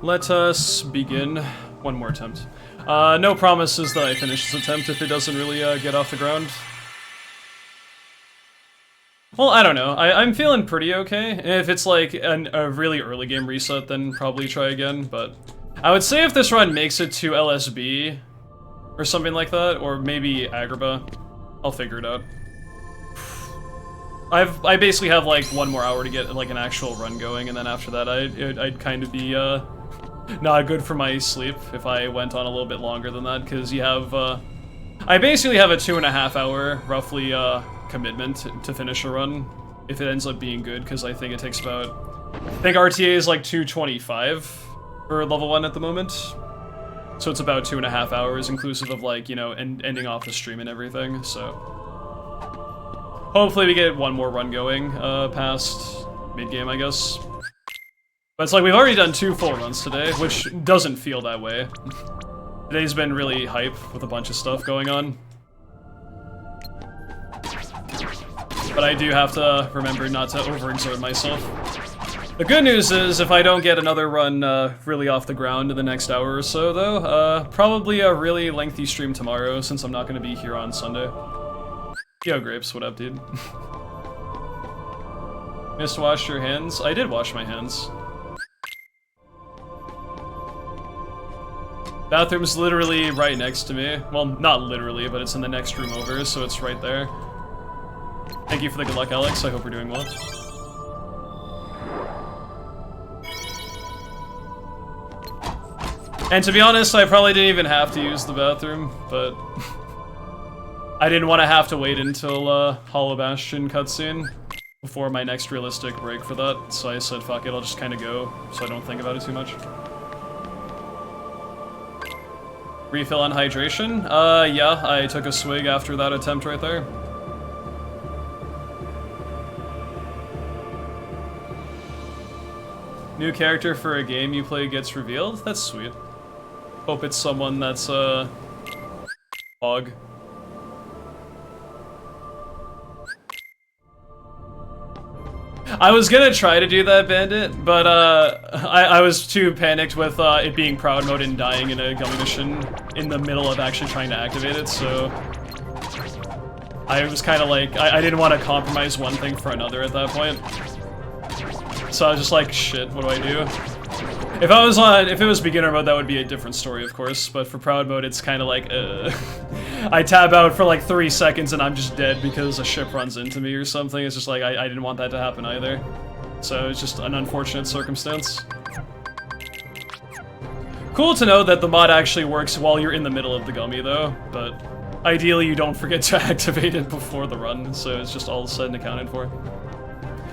Let us begin. One more attempt. No promises that I finish this attempt if it doesn't really get off the ground. Well, I don't know. I'm feeling pretty okay. If it's like a really early game reset, then probably try again, but I would say if this run makes it to LSB or something like that, or maybe Agrabah, I'll figure it out. I basically have like 1 more hour to get like an actual run going, and then after that I'd kind of be not good for my sleep if I went on a little bit longer than that, because you have I basically have a 2.5 hour roughly commitment to finish a run if it ends up being good, because I think it takes about, I think RTA is like 225 for level 1 at the moment, so it's about 2.5 hours inclusive of like, you know, ending off the stream and everything. So hopefully we get 1 more run going past mid-game, I guess. But it's like we've already done 2 full runs today, which doesn't feel that way. Today's been really hype with a bunch of stuff going on. But I do have to remember not to overexert myself. The good news is, if I don't get another run really off the ground in the next hour or so, though, probably a really lengthy stream tomorrow, since I'm not going to be here on Sunday. Yo, Grapes, what up, dude? Missed wash your hands? I did wash my hands. Bathroom's literally right next to me. Well, not literally, but it's in the next room over, so it's right there. Thank you for the good luck, Alex. I hope we're doing well. And to be honest, I probably didn't even have to use the bathroom, but I didn't want to have to wait until Hollow Bastion cutscene before my next realistic break for that, so I said fuck it, I'll just kind of go, so I don't think about it too much. Refill on hydration? Yeah, I took a swig after that attempt right there. New character for a game you play gets revealed? That's sweet. Hope it's someone that's, Hog. I was gonna try to do that, Bandit, but, I was too panicked with, it being Proud Mode and dying in a Gummy mission in the middle of actually trying to activate it, so I was kinda like, I didn't want to compromise one thing for another at that point. So I was just like, shit, what do I do? If it was beginner mode, that would be a different story, of course, but for Proud Mode, it's kinda like, I tab out for like 3 seconds and I'm just dead because a ship runs into me or something. It's just like, I didn't want that to happen either. So it's just an unfortunate circumstance. Cool to know that the mod actually works while you're in the middle of the Gummy, though, but ideally you don't forget to activate it before the run, so it's just all of a sudden accounted for.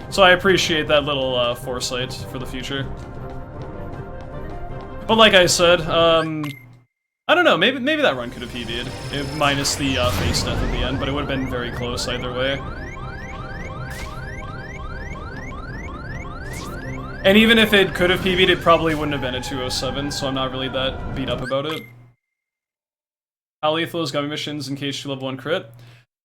So I appreciate that little foresight for the future. But like I said, I don't know, maybe that run could have PB'd, minus the face death at the end, but it would have been very close either way. And even if it could have PB'd, it probably wouldn't have been a 207, so I'm not really that beat up about it. How lethal is Gummy missions in case you level 1 crit?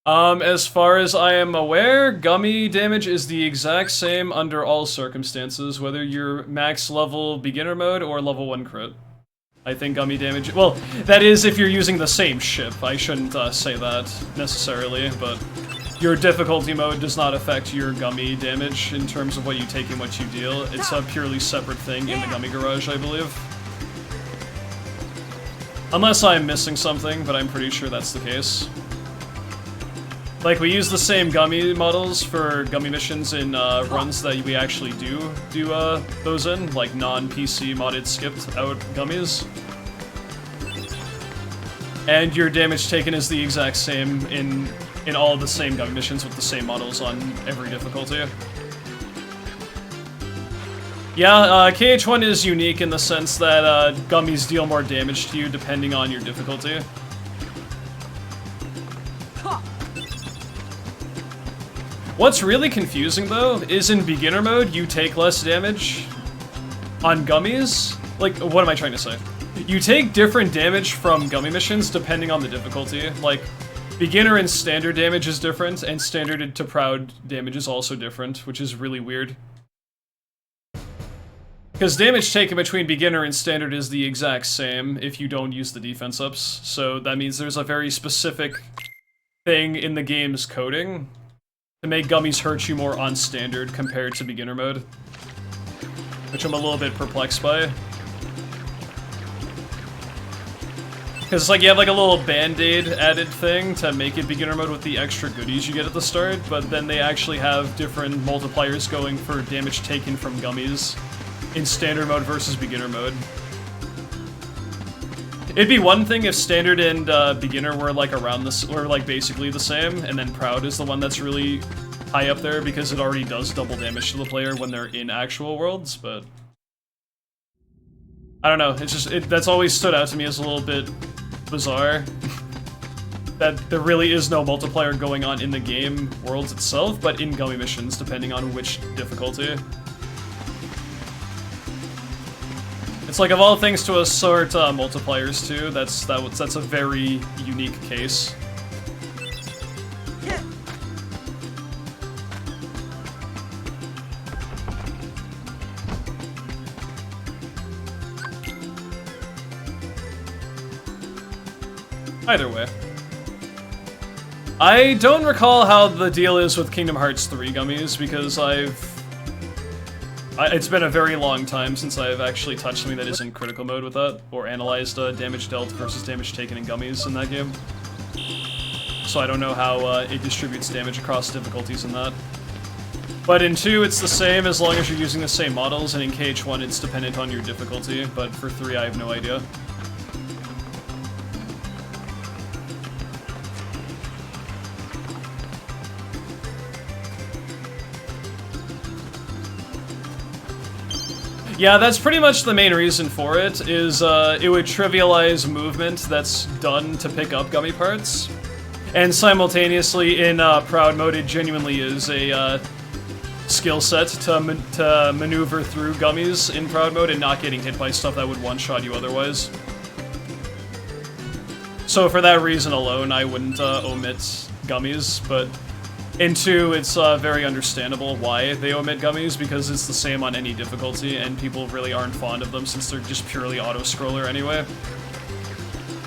As far as I am aware, Gummy damage is the exact same under all circumstances, whether you're max level beginner mode or level 1 crit. I think Gummy damage, well, that is if you're using the same ship. I shouldn't say that necessarily, but your difficulty mode does not affect your Gummy damage in terms of what you take and what you deal. It's a purely separate thing in the Gummy Garage, I believe. Unless I'm missing something, but I'm pretty sure that's the case. Like, we use the same Gummy models for Gummy missions in runs that we actually do those in, like non-PC modded skipped out Gummies. And your damage taken is the exact same in all of the same Gummy missions with the same models on every difficulty. Yeah, KH1 is unique in the sense that Gummies deal more damage to you depending on your difficulty. What's really confusing, though, is in beginner mode, you take less damage on Gummies. Like, what am I trying to say? You take different damage from Gummy missions depending on the difficulty. Like, beginner and standard damage is different, and standard to proud damage is also different, which is really weird. Because damage taken between beginner and standard is the exact same if you don't use the defense ups. So that means there's a very specific thing in the game's coding to make gummies hurt you more on standard compared to beginner mode. Which I'm a little bit perplexed by. Because it's like you have like a little band-aid added thing to make it beginner mode with the extra goodies you get at the start, but then they actually have different multipliers going for damage taken from gummies in standard mode versus beginner mode. It'd be one thing if standard and beginner were like around this, or like basically the same, and then proud is the one that's really high up there because it already does double damage to the player when they're in actual worlds, but I don't know, it's just, that's always stood out to me as a little bit bizarre. That there really is no multiplier going on in the game worlds itself, but in gummy missions, depending on which difficulty. It's like, of all things to assort multipliers to, that's a very unique case. Either way. I don't recall how the deal is with Kingdom Hearts 3 gummies, because it's been a very long time since I've actually touched something that isn't critical mode with that, or analyzed damage dealt versus damage taken in gummies in that game. So I don't know how it distributes damage across difficulties in that. But in 2 it's the same as long as you're using the same models, and in KH1 it's dependent on your difficulty, but for 3 I have no idea. Yeah, that's pretty much the main reason for it, is it would trivialize movement that's done to pick up gummy parts. And simultaneously, in Proud mode, it genuinely is a skill set to maneuver through gummies in Proud mode and not getting hit by stuff that would one-shot you otherwise. So for that reason alone, I wouldn't omit gummies, but in 2, it's very understandable why they omit gummies, because it's the same on any difficulty, and people really aren't fond of them since they're just purely auto-scroller anyway.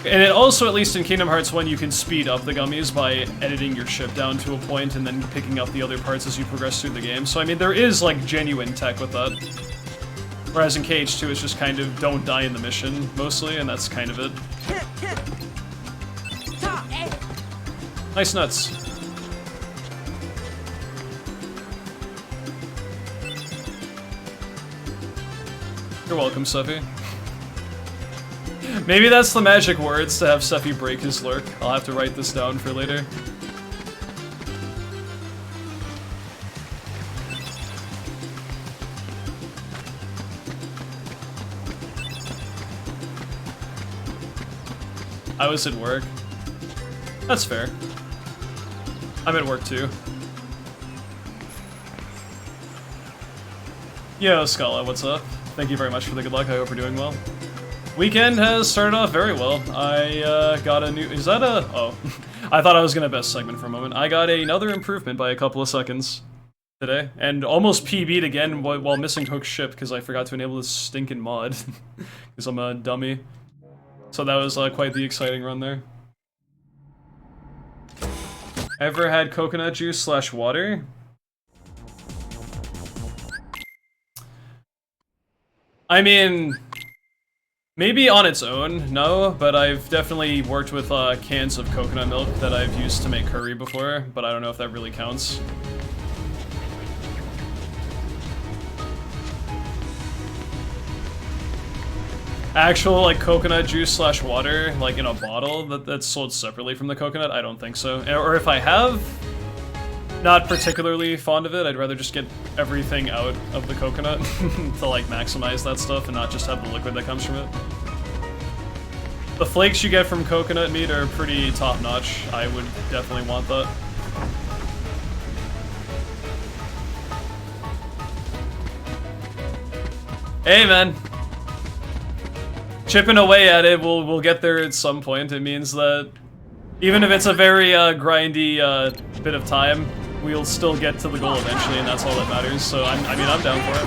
And it also, at least in Kingdom Hearts 1, you can speed up the gummies by editing your ship down to a point and then picking up the other parts as you progress through the game. So I mean, there is like genuine tech with that. Whereas in KH2, it's just kind of don't die in the mission, mostly, and that's kind of it. Nice nuts. You're welcome, Sephi. Maybe that's the magic words to have Sephi break his lurk. I'll have to write this down for later. I was at work. That's fair. I'm at work too. Yo, Scala, what's up? Thank you very much for the good luck. I hope you're doing well. Weekend has started off very well. I got a new... Is that a... Oh. I thought I was gonna best segment for a moment. I got another improvement by a couple of seconds today. And almost PB'd again while missing Hook's ship because I forgot to enable this stinking mod. Because I'm a dummy. So that was quite the exciting run there. Ever had coconut juice / water? I mean, maybe on its own, no, but I've definitely worked with cans of coconut milk that I've used to make curry before, but I don't know if that really counts. Actual, like, coconut juice / water, like, in a bottle that's sold separately from the coconut? I don't think so. Or if I have, not particularly fond of it. I'd rather just get everything out of the coconut to, like, maximize that stuff and not just have the liquid that comes from it. The flakes you get from coconut meat are pretty top-notch. I would definitely want that. Hey, man. Chipping away at it, we'll get there at some point. It means that even if it's a very grindy bit of time, we'll still get to the goal eventually, and that's all that matters. So I mean, I'm down for it.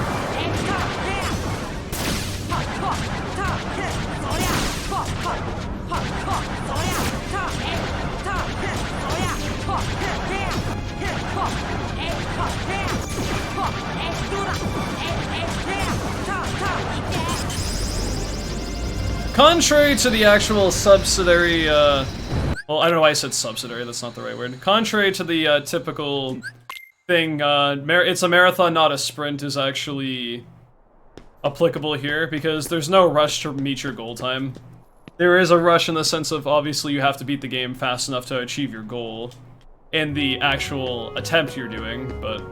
Contrary to the actual subsidiary, well, I don't know why I said subsidiary, that's not the right word. Contrary to the typical thing, it's a marathon, not a sprint, is actually applicable here, because there's no rush to meet your goal time. There is a rush in the sense of, obviously, you have to beat the game fast enough to achieve your goal in the actual attempt you're doing, but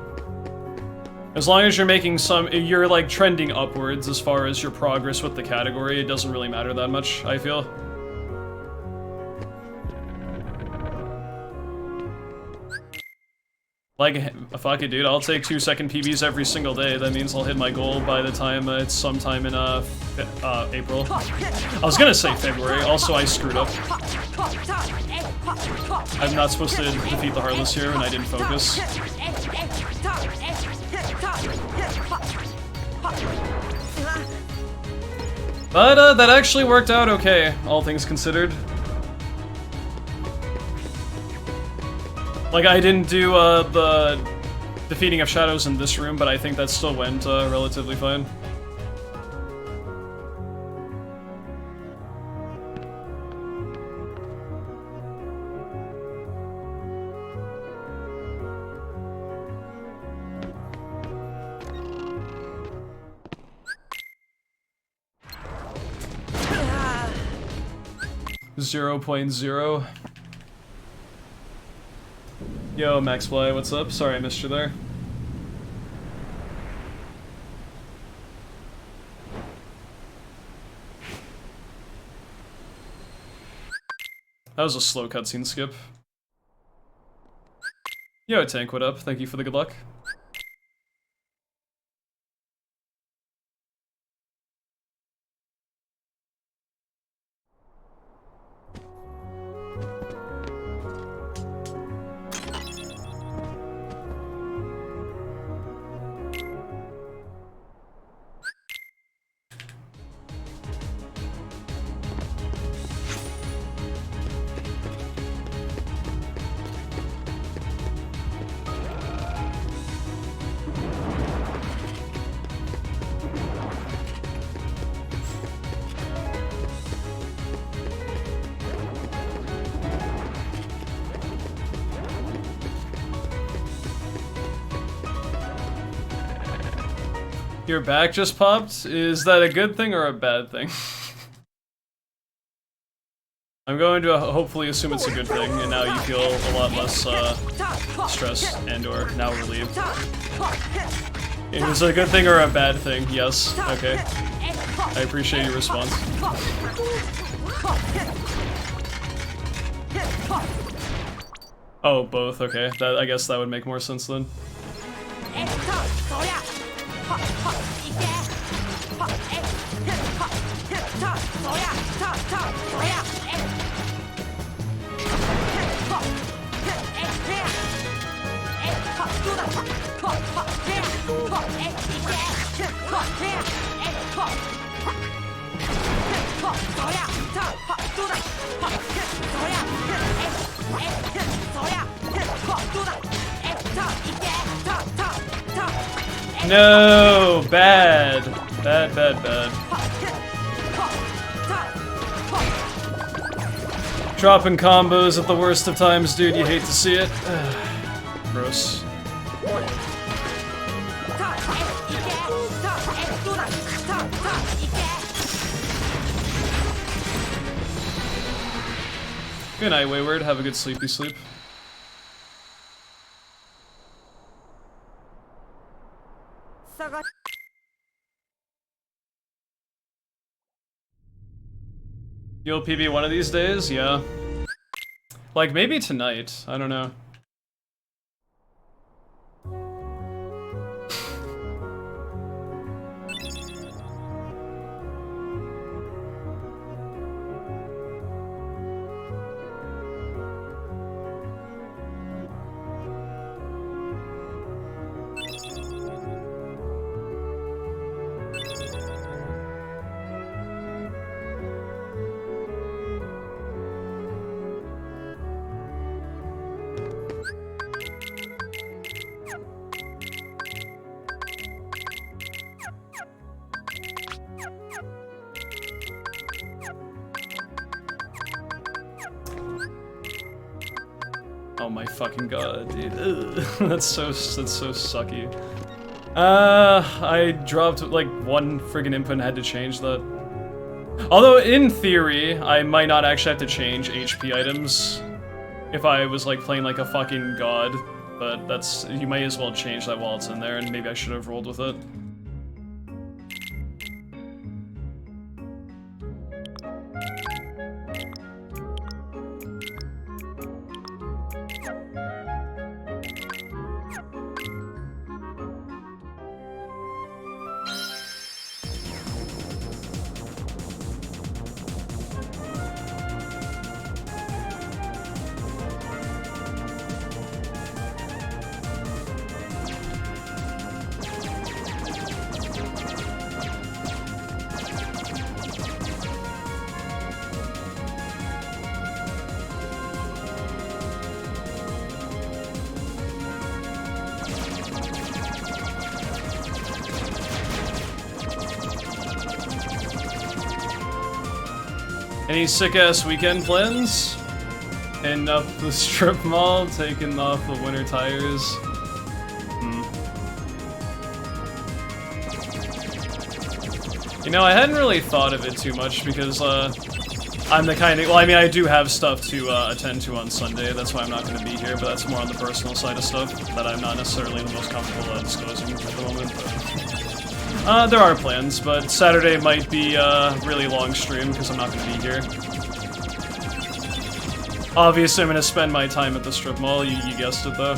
as long as you're making you're like trending upwards as far as your progress with the category, it doesn't really matter that much, I feel. Like, fuck it, dude, I'll take 2-second PBs every single day. That means I'll hit my goal by the time it's sometime in, April. I was gonna say February, also I screwed up. I'm not supposed to defeat the Heartless here, and I didn't focus. But, that actually worked out okay, all things considered. Like, I didn't do, the defeating of shadows in this room, but I think that still went, relatively fine. .0. Yo, MaxFly, what's up? Sorry I missed you there. That was a slow cutscene skip. Yo, Tank, what up? Thank you for the good luck. Your back just popped? Is that a good thing or a bad thing? I'm going to hopefully assume it's a good thing, and now you feel a lot less stress and/or now relieved. Is it a good thing or a bad thing? Yes. Okay. I appreciate your response. Oh, both. Okay. I guess that would make more sense then. No, bad. Bad. Dropping combos at the worst of times, dude, you hate to see it. Gross. Good night, Wayward. Have a good sleepy sleep. You'll PB one of these days? Yeah. Like, maybe tonight. I don't know. Oh my fucking god, dude. That's so sucky. I dropped like one friggin' input and had to change that. Although in theory, I might not actually have to change HP items if I was like playing like a fucking god, but that's, you might as well change that while it's in there, and maybe I should have rolled with it. Any sick-ass weekend plans? Heading up the strip mall, taking off the winter tires. You know, I hadn't really thought of it too much because, I'm the kind of, well, I mean, I do have stuff to attend to on Sunday, that's why I'm not going to be here, but that's more on the personal side of stuff that I'm not necessarily the most comfortable disclosing at the moment, but... there are plans, but Saturday might be a really long stream because I'm not going to be here. Obviously, I'm going to spend my time at the strip mall, you guessed it though.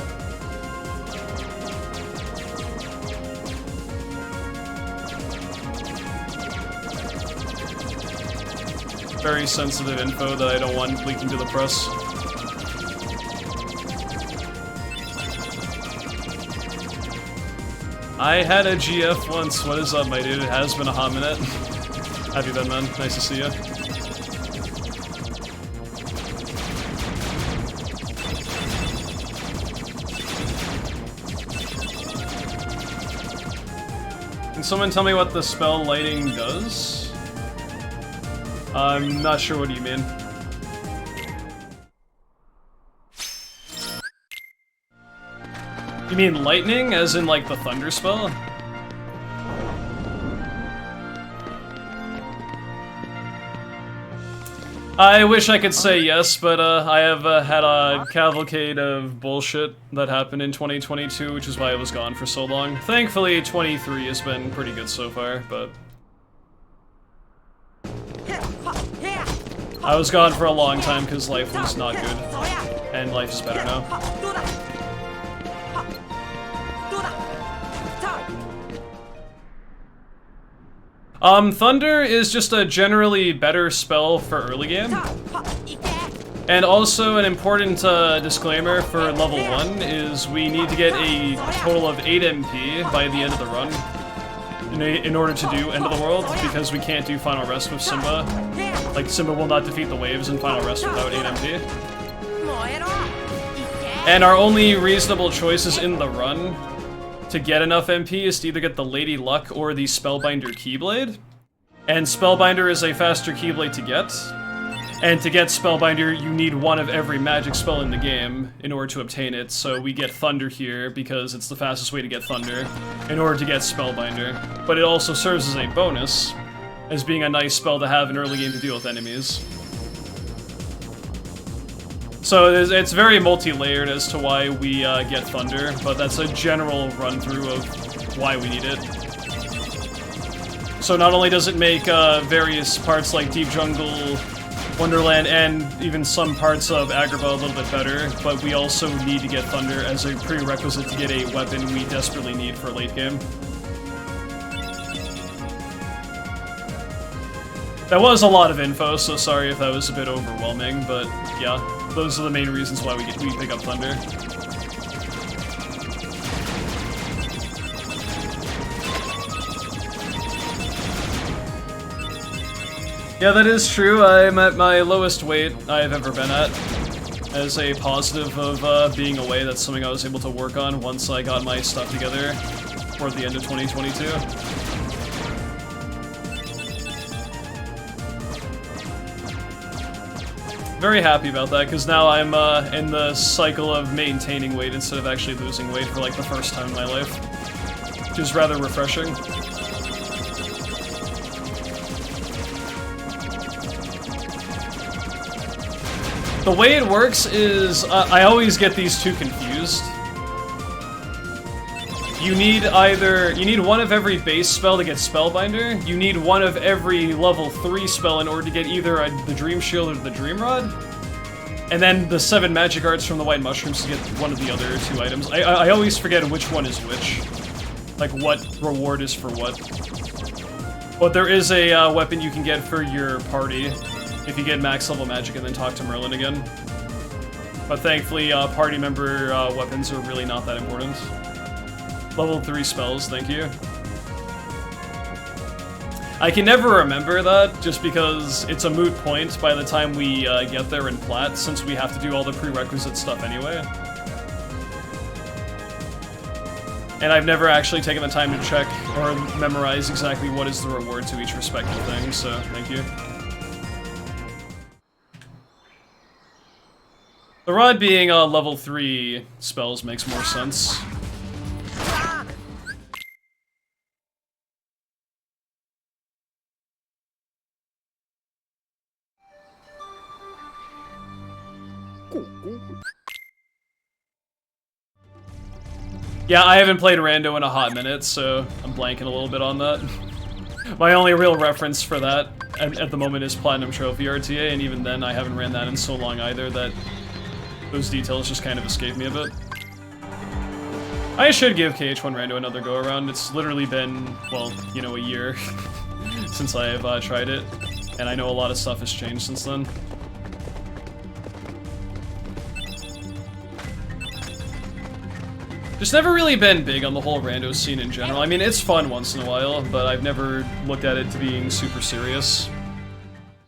Very sensitive info that I don't want leaking to the press. I had a GF once. What is up, my dude? It has been a hot minute. Have you been, man? Nice to see you. Can someone tell me what the spell lighting does? I'm not sure what you mean. You mean lightning, as in like the thunder spell? I wish I could say yes, but I have had a cavalcade of bullshit that happened in 2022, which is why I was gone for so long. Thankfully, 23 has been pretty good so far, but... I was gone for a long time because life was not good, and life is better now. Thunder is just a generally better spell for early game. And also an important disclaimer for level 1 is we need to get a total of 8 MP by the end of the run in order to do End of the World, because we can't do Final Rest with Simba. Like, Simba will not defeat the waves in Final Rest without 8 MP. And our only reasonable choices in the run to get enough MP is to either get the Lady Luck or the Spellbinder Keyblade. And Spellbinder is a faster Keyblade to get. And to get Spellbinder, you need one of every magic spell in the game in order to obtain it, so we get Thunder here because it's the fastest way to get Thunder in order to get Spellbinder. But it also serves as a bonus, as being a nice spell to have in early game to deal with enemies. So it's very multi-layered as to why we get Thunder, but that's a general run-through of why we need it. So not only does it make various parts like Deep Jungle, Wonderland, and even some parts of Agrabah a little bit better, but we also need to get Thunder as a prerequisite to get a weapon we desperately need for late game. That was a lot of info, so sorry if that was a bit overwhelming, but yeah, those are the main reasons why we pick up Thunder. Yeah, that is true. I'm at my lowest weight I've ever been at. As a positive of being away, that's something I was able to work on once I got my stuff together toward the end of 2022. Very happy about that, because now I'm in the cycle of maintaining weight instead of actually losing weight for like the first time in my life. Which is rather refreshing. The way it works is, I always get these two confused. You need one of every base spell to get Spellbinder, you need one of every level 3 spell in order to get either the Dream Shield or the Dream Rod, and then the 7 magic arts from the White Mushrooms to get one of the other 2 items. I always forget which one is which. Like, what reward is for what. But there is a weapon you can get for your party if you get max level magic and then talk to Merlin again. But thankfully, party member weapons are really not that important. Level 3 spells, thank you. I can never remember that, just because it's a moot point by the time we get there in Plat, since we have to do all the prerequisite stuff anyway. And I've never actually taken the time to check or memorize exactly what is the reward to each respective thing, so thank you. The rod being level 3 spells makes more sense. Yeah, I haven't played Rando in a hot minute, so I'm blanking a little bit on that. My only real reference for that at the moment is Platinum Trophy RTA, and even then I haven't ran that in so long either that those details just kind of escape me a bit. I should give KH1 Rando another go-around. It's literally been, well, you know, a year since I have tried it, and I know a lot of stuff has changed since then. Just never really been big on the whole rando scene in general. I mean, it's fun once in a while, but I've never looked at it to being super serious.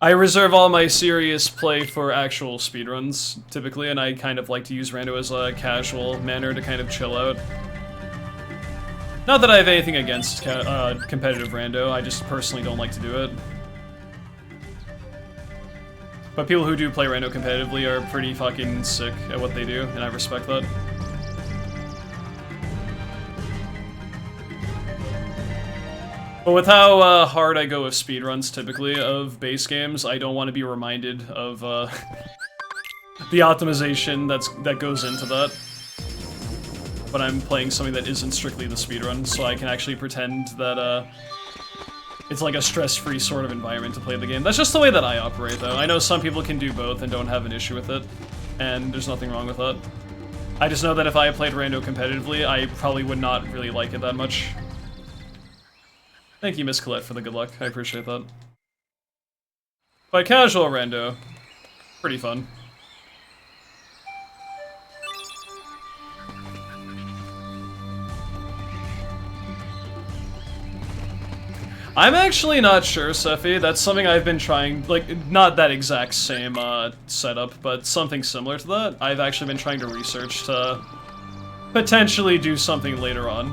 I reserve all my serious play for actual speedruns, typically, and I kind of like to use rando as a casual manner to kind of chill out. Not that I have anything against competitive rando, I just personally don't like to do it. But people who do play rando competitively are pretty fucking sick at what they do, and I respect that. But with how hard I go with speedruns, typically, of base games, I don't want to be reminded of the optimization that goes into that when I'm playing something that isn't strictly the speedrun, so I can actually pretend that it's like a stress-free sort of environment to play the game. That's just the way that I operate, though. I know some people can do both and don't have an issue with it, and there's nothing wrong with that. I just know that if I played rando competitively, I probably would not really like it that much. Thank you, Miss Colette, for the good luck. I appreciate that. But casual rando, pretty fun. I'm actually not sure, Sephi. That's something I've been trying, like, not that exact same setup, but something similar to that. I've actually been trying to research to potentially do something later on.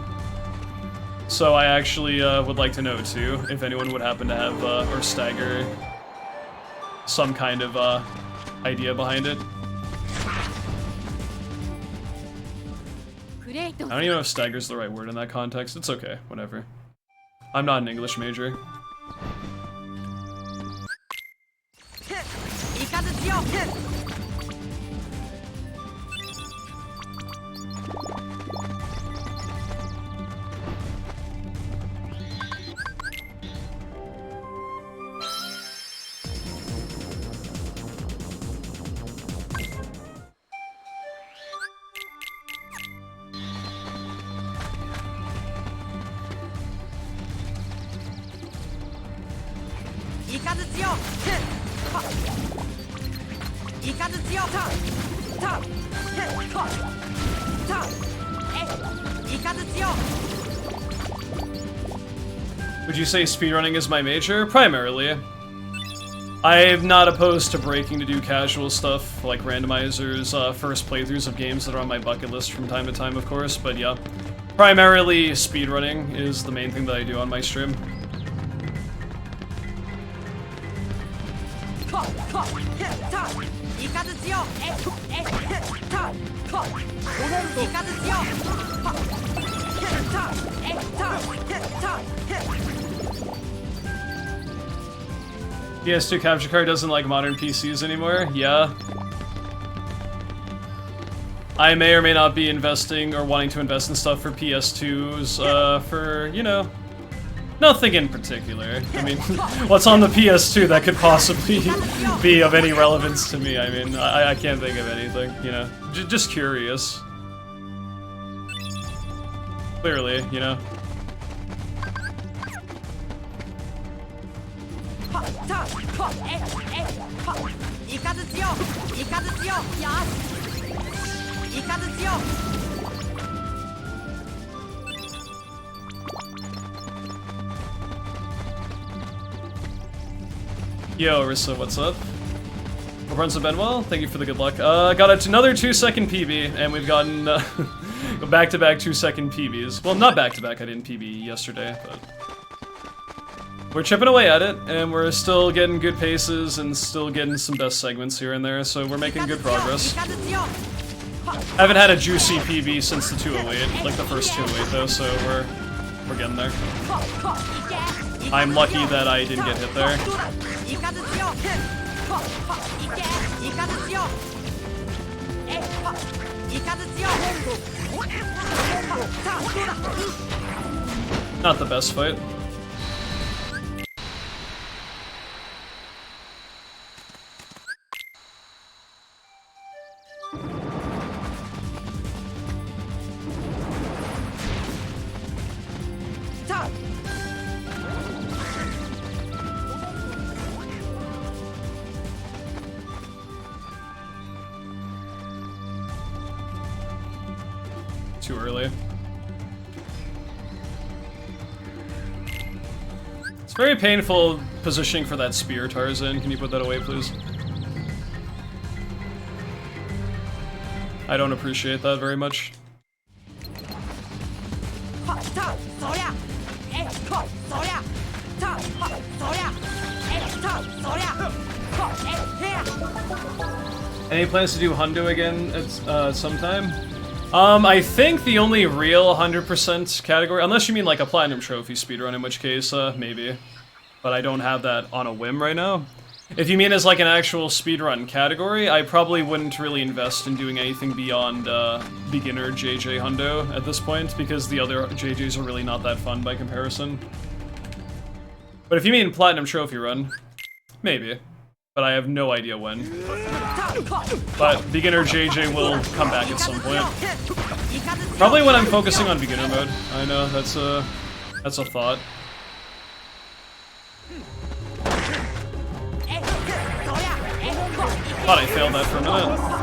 So I actually would like to know, too, if anyone would happen to have, or stagger, some kind of idea behind it. I don't even know if stagger's the right word in that context. It's okay, whatever. I'm not an English major. Would you say speedrunning is my major? Primarily. I'm not opposed to breaking to do casual stuff, like randomizers, first playthroughs of games that are on my bucket list from time to time, of course, but yeah. Primarily, speedrunning is the main thing that I do on my stream. PS2 capture card doesn't like modern PCs anymore? Yeah. I may or may not be investing or wanting to invest in stuff for PS2s, for, you know, nothing in particular. I mean, what's on the PS2 that could possibly be of any relevance to me? I mean, I can't think of anything, you know. Just curious. Clearly, you know. Yo, Rissa, what's up? Hope runs have been well. Thank you for the good luck. Got another 2-second PB, and we've gotten back-to-back 2-second PBs. Well, not back-to-back. I didn't PB yesterday, but we're chipping away at it, and we're still getting good paces and still getting some best segments here and there. So we're making good progress. I haven't had a juicy PB since the 208, like the first 208 though, so we're getting there. I'm lucky that I didn't get hit there. Not the best fight. Too early. It's very painful positioning for that spear, Tarzan. Can you put that away, please? I don't appreciate that very much. Any plans to do Hundo again at some time? I think the only real 100% category, unless you mean like a Platinum Trophy speedrun, in which case, maybe. But I don't have that on a whim right now. If you mean as like an actual speedrun category, I probably wouldn't really invest in doing anything beyond beginner JJ Hundo at this point, because the other JJs are really not that fun by comparison. But if you mean Platinum Trophy run, maybe. But I have no idea when. But beginner JJ will come back at some point. Probably when I'm focusing on beginner mode. I know, that's a thought. Thought I failed that for a minute.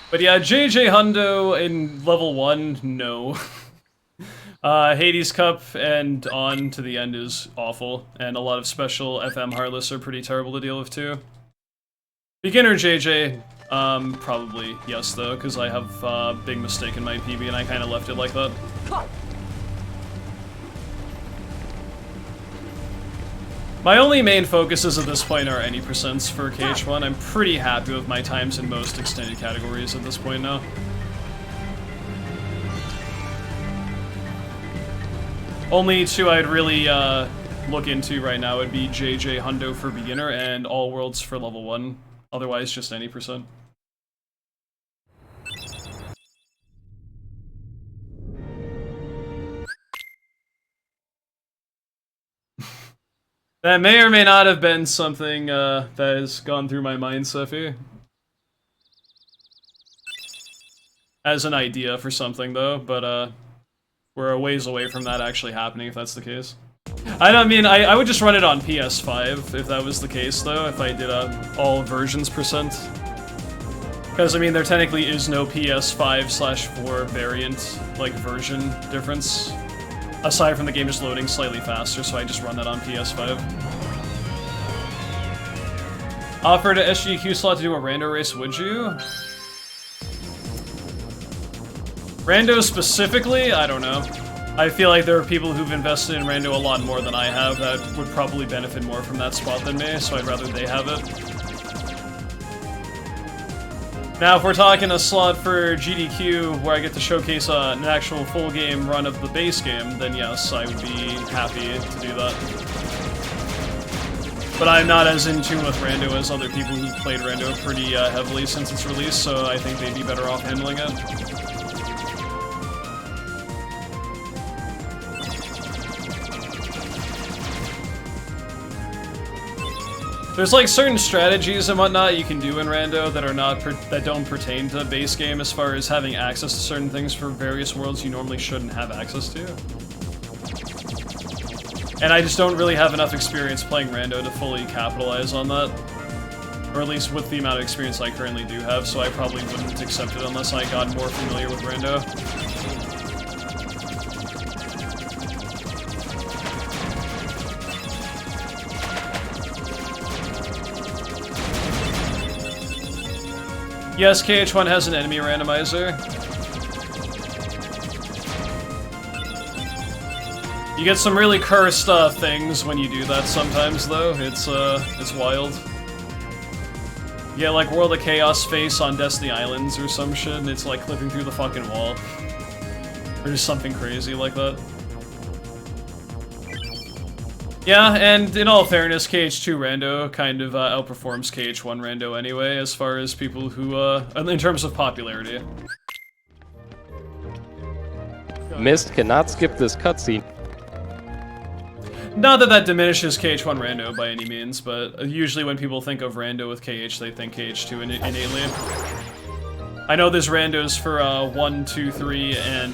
But yeah, JJ Hundo in level 1, no. Hades Cup and on to the end is awful, and a lot of special FM Heartless are pretty terrible to deal with too. Beginner JJ, probably yes though, because I have a big mistake in my PB and I kind of left it like that. My only main focuses at this point are any percents for KH1. I'm pretty happy with my times in most extended categories at this point now. Only two I'd really look into right now would be JJ Hundo for beginner and All Worlds for level 1. Otherwise, just any percent. That may or may not have been something that has gone through my mind, Sephi. As an idea for something, though, but we're a ways away from that actually happening, if that's the case. I mean, I would just run it on PS5 if that was the case, though, if I did all versions percent. Because, I mean, there technically is no PS5/4 variant, like, version difference. Aside from the game just loading slightly faster, so I just run that on PS5. Offered a SGQ slot to do a rando race, would you? Rando specifically? I don't know. I feel like there are people who've invested in rando a lot more than I have that would probably benefit more from that spot than me, so I'd rather they have it. Now, if we're talking a slot for GDQ where I get to showcase an actual full game run of the base game, then yes, I would be happy to do that. But I'm not as in tune with rando as other people who've played rando pretty heavily since its release, so I think they'd be better off handling it. There's like certain strategies and whatnot you can do in rando that are that don't pertain to the base game, as far as having access to certain things for various worlds you normally shouldn't have access to. And I just don't really have enough experience playing rando to fully capitalize on that. Or at least with the amount of experience I currently do have, so I probably wouldn't accept it unless I got more familiar with rando. Yes, KH1 has an enemy randomizer. You get some really cursed things when you do that sometimes, though. It's wild. You get like World of Chaos face on Destiny Islands or some shit, and it's like clipping through the fucking wall. Or just something crazy like that. Yeah, and in all fairness, KH2 rando kind of outperforms KH1 rando anyway, as far as people who, in terms of popularity. Mist cannot skip this cutscene. Not that that diminishes KH1 rando by any means, but usually when people think of rando with KH, they think KH2 innately. I know there's randos for 1, 2, 3, and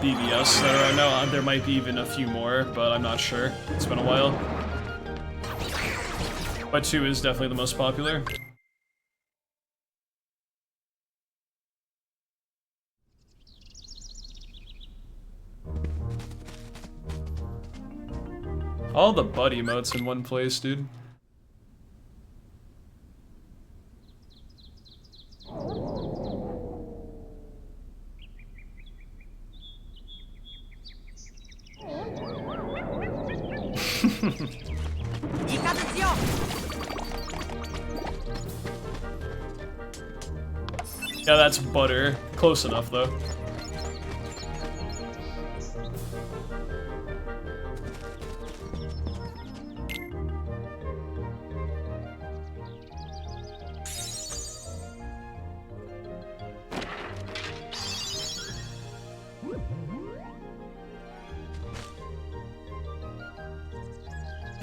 BBS that are out now. There might be even a few more, but I'm not sure. It's been a while. But 2 is definitely the most popular. All the butt emotes in one place, dude. Yeah, that's butter. Close enough, though.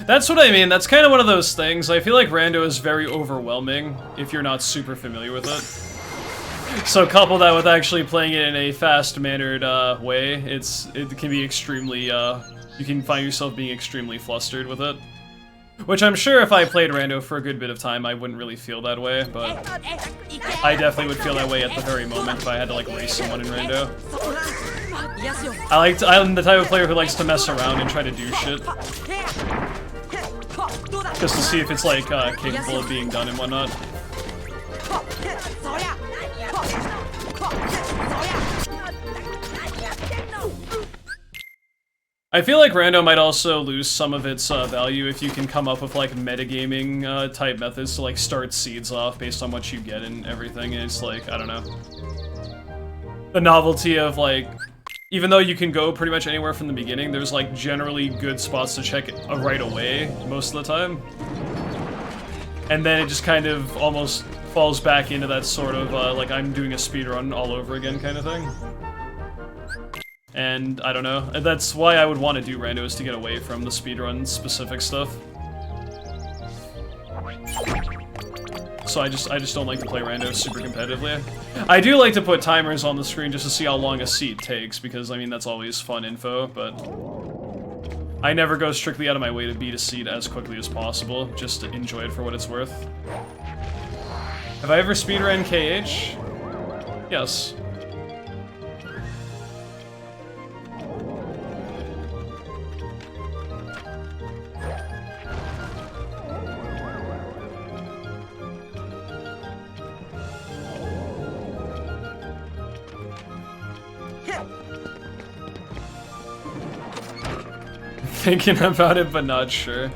That's what I mean, that's kind of one of those things. I feel like rando is very overwhelming if you're not super familiar with it. So couple that with actually playing it in a fast-mannered way, it can be extremely, you can find yourself being extremely flustered with it. Which I'm sure if I played rando for a good bit of time, I wouldn't really feel that way, but I definitely would feel that way at the very moment if I had to like race someone in rando. I'm the type of player who likes to mess around and try to do shit. Just to see if it's like capable of being done and whatnot. I feel like rando might also lose some of its value if you can come up with like metagaming type methods to like start seeds off based on what you get and everything, and it's like, I don't know. The novelty of like, even though you can go pretty much anywhere from the beginning, there's like generally good spots to check right away most of the time. And then it just kind of almost falls back into that sort of like I'm doing a speedrun all over again kind of thing. And I don't know, that's why I would want to do rando, is to get away from the speedrun specific stuff. So I just don't like to play rando super competitively. I do like to put timers on the screen just to see how long a seat takes, because I mean that's always fun info, but I never go strictly out of my way to beat a seat as quickly as possible, just to enjoy it for what it's worth. Have I ever speedrun KH? Yes. Thinking about it, but not sure.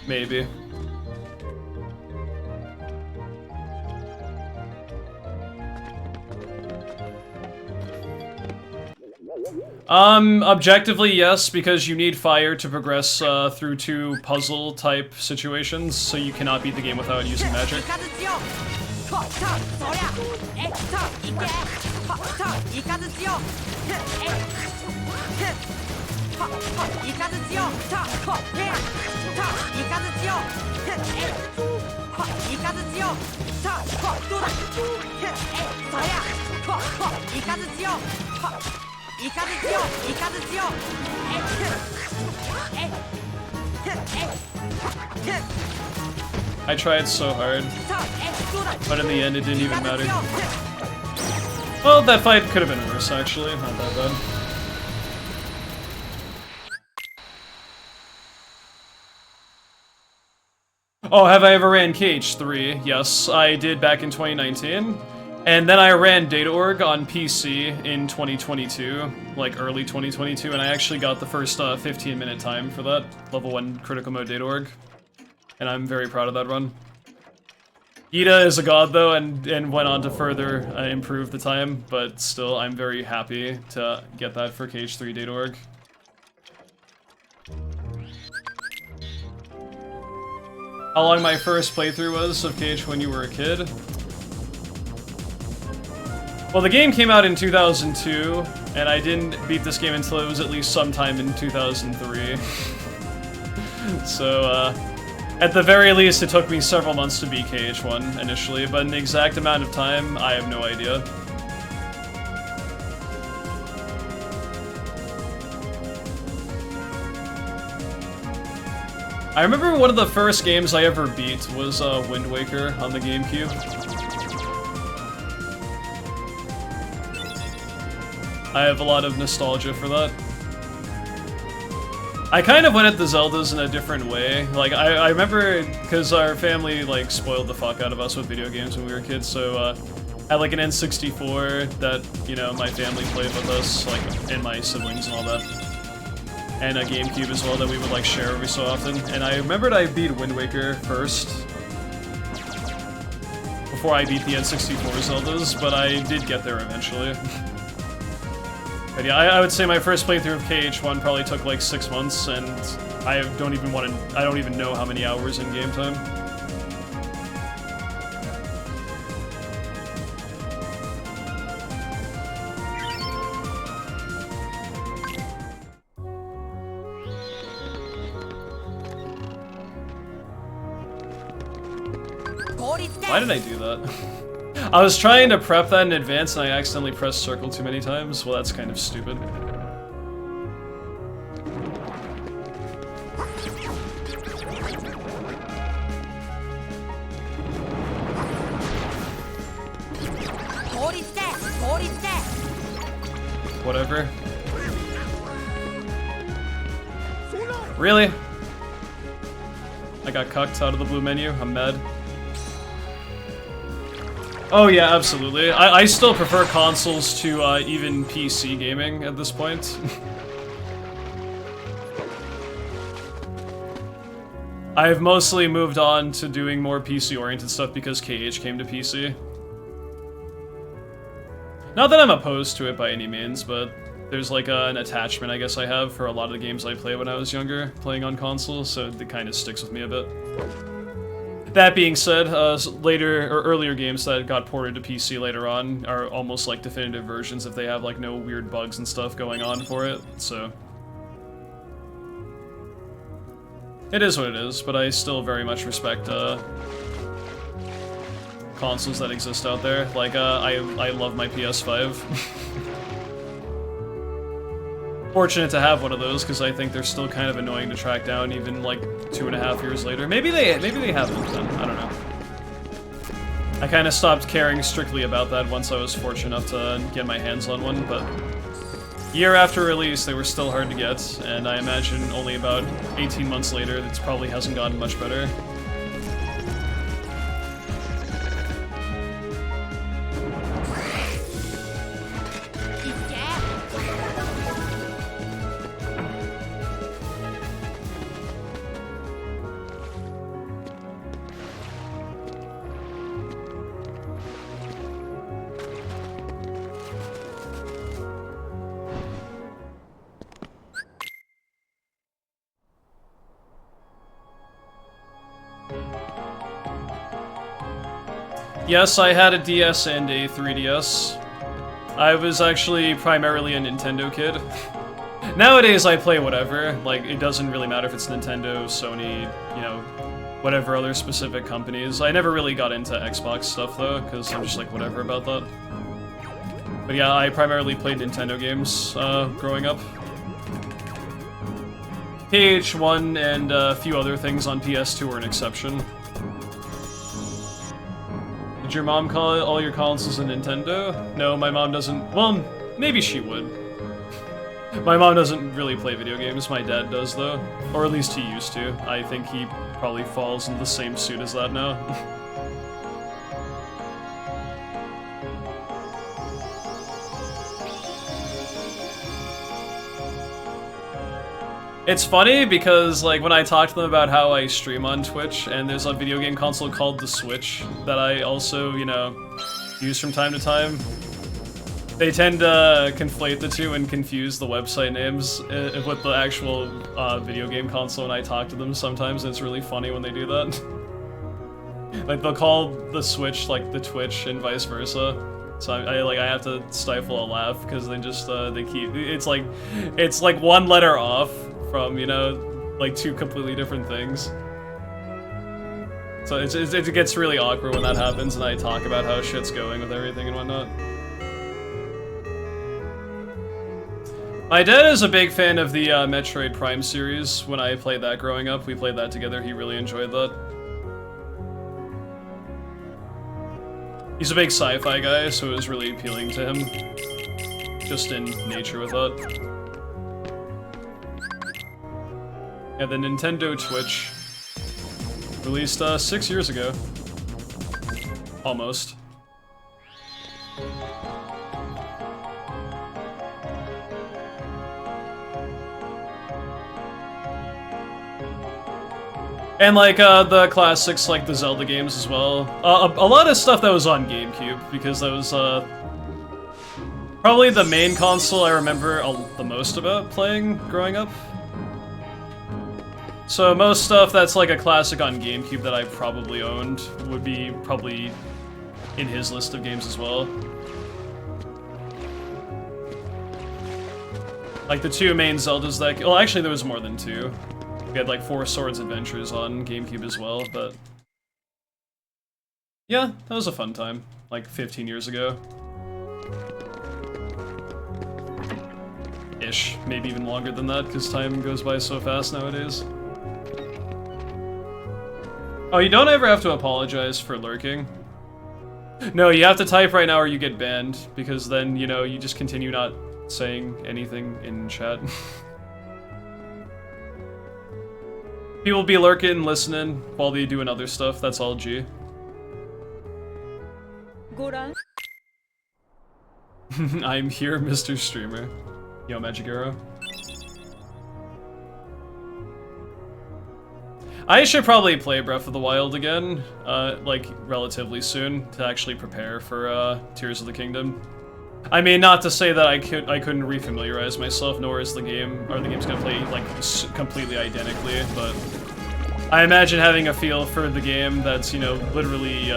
Maybe. Objectively, yes, because you need fire to progress through 2 puzzle-type situations, so you cannot beat the game without using magic. I tried so hard, but in the end it didn't even matter. Well, that fight could have been worse, actually. Not that bad. Oh, have I ever ran KH3? Yes, I did back in 2019. And then I ran Data.org on PC in 2022, like early 2022, and I actually got the first 15-minute time for that, level 1 critical mode Data.org. And I'm very proud of that run. Ida is a god though, and went on to further improve the time, but still, I'm very happy to get that for KH3 Data.org. How long my first playthrough was of KH when you were a kid? Well, the game came out in 2002, and I didn't beat this game until it was at least sometime in 2003. So, at the very least, it took me several months to beat KH1 initially, but in the exact amount of time, I have no idea. I remember one of the first games I ever beat was Wind Waker on the GameCube. I have a lot of nostalgia for that. I kind of went at the Zeldas in a different way. Like, I remember, because our family, like, spoiled the fuck out of us with video games when we were kids, so, I had, like, an N64 that, you know, my family played with us, like, and my siblings and all that. And a GameCube as well that we would, like, share every so often. And I remembered I beat Wind Waker first, before I beat the N64 Zeldas, but I did get there eventually. But yeah, I would say my first playthrough of KH1 probably took like 6 months, and I don't even know how many hours in game time. Why did I do that? I was trying to prep that in advance and I accidentally pressed circle too many times. Well, that's kind of stupid. Whatever. Really? I got cucked out of the blue menu. I'm mad. Oh yeah, absolutely. I still prefer consoles to even PC gaming at this point. I've mostly moved on to doing more PC-oriented stuff because KH came to PC. Not that I'm opposed to it by any means, but there's like an attachment I guess I have for a lot of the games I played when I was younger, playing on consoles, so it kind of sticks with me a bit. That being said, earlier games that got ported to PC later on are almost like definitive versions if they have like no weird bugs and stuff going on for it, so... It is what it is, but I still very much respect, consoles that exist out there. Like, I love my PS5. fortunate to have one of those because I think they're still kind of annoying to track down even like 2.5 years later. Maybe they haven't then. I don't know. I kind of stopped caring strictly about that once I was fortunate enough to get my hands on one, but year after release they were still hard to get, and I imagine only about 18 months later it probably hasn't gotten much better. Yes, I had a DS and a 3DS. I was actually primarily a Nintendo kid. Nowadays I play whatever, like it doesn't really matter if it's Nintendo, Sony, you know, whatever other specific companies. I never really got into Xbox stuff though, because I'm just like whatever about that. But yeah, I primarily played Nintendo games growing up. PH1 and a few other things on PS2 were an exception. Did your mom call all your consoles a Nintendo? No, my mom doesn't. Well, maybe she would. My mom doesn't really play video games. My dad does, though. Or at least he used to. I think he probably falls in the same suit as that now. It's funny because, like, when I talk to them about how I stream on Twitch, and there's a video game console called the Switch that I also, you know, use from time to time, they tend to conflate the two and confuse the website names with the actual video game console when I talk to them sometimes, and it's really funny when they do that. Like, they'll call the Switch, like, the Twitch, and vice versa. So I have to stifle a laugh, because they just, they keep, it's like one letter off from, you know, like two completely different things. So it gets really awkward when that happens and I talk about how shit's going with everything and whatnot. My dad is a big fan of the Metroid Prime series. When I played that growing up, we played that together, he really enjoyed that. He's a big sci-fi guy, so it was really appealing to him. Just in nature with that. Yeah, the Nintendo Switch released 6 years ago. Almost. And like the classics, like the Zelda games as well. A lot of stuff that was on GameCube, because that was probably the main console I remember the most about playing growing up. So most stuff that's like a classic on GameCube that I probably owned would be probably in his list of games as well. Like the two main Zeldas that... Well, actually there was more than two. We had like Four Swords Adventures on GameCube as well, but... Yeah, that was a fun time. Like 15 years ago. Ish. Maybe even longer than that, because time goes by so fast nowadays. Oh, you don't ever have to apologize for lurking. No, you have to type right now or you get banned, because then, you know, you just continue not saying anything in chat. People be lurking, listening, while they doing other stuff, that's all G. I'm here, Mr. Streamer. Yo, Magic Arrow. I should probably play Breath of the Wild again, like, relatively soon, to actually prepare for, Tears of the Kingdom. I mean, not to say that I couldn't refamiliarize myself, nor is the game, or the game's gonna play, like, completely identically, but I imagine having a feel for the game that's, you know, literally,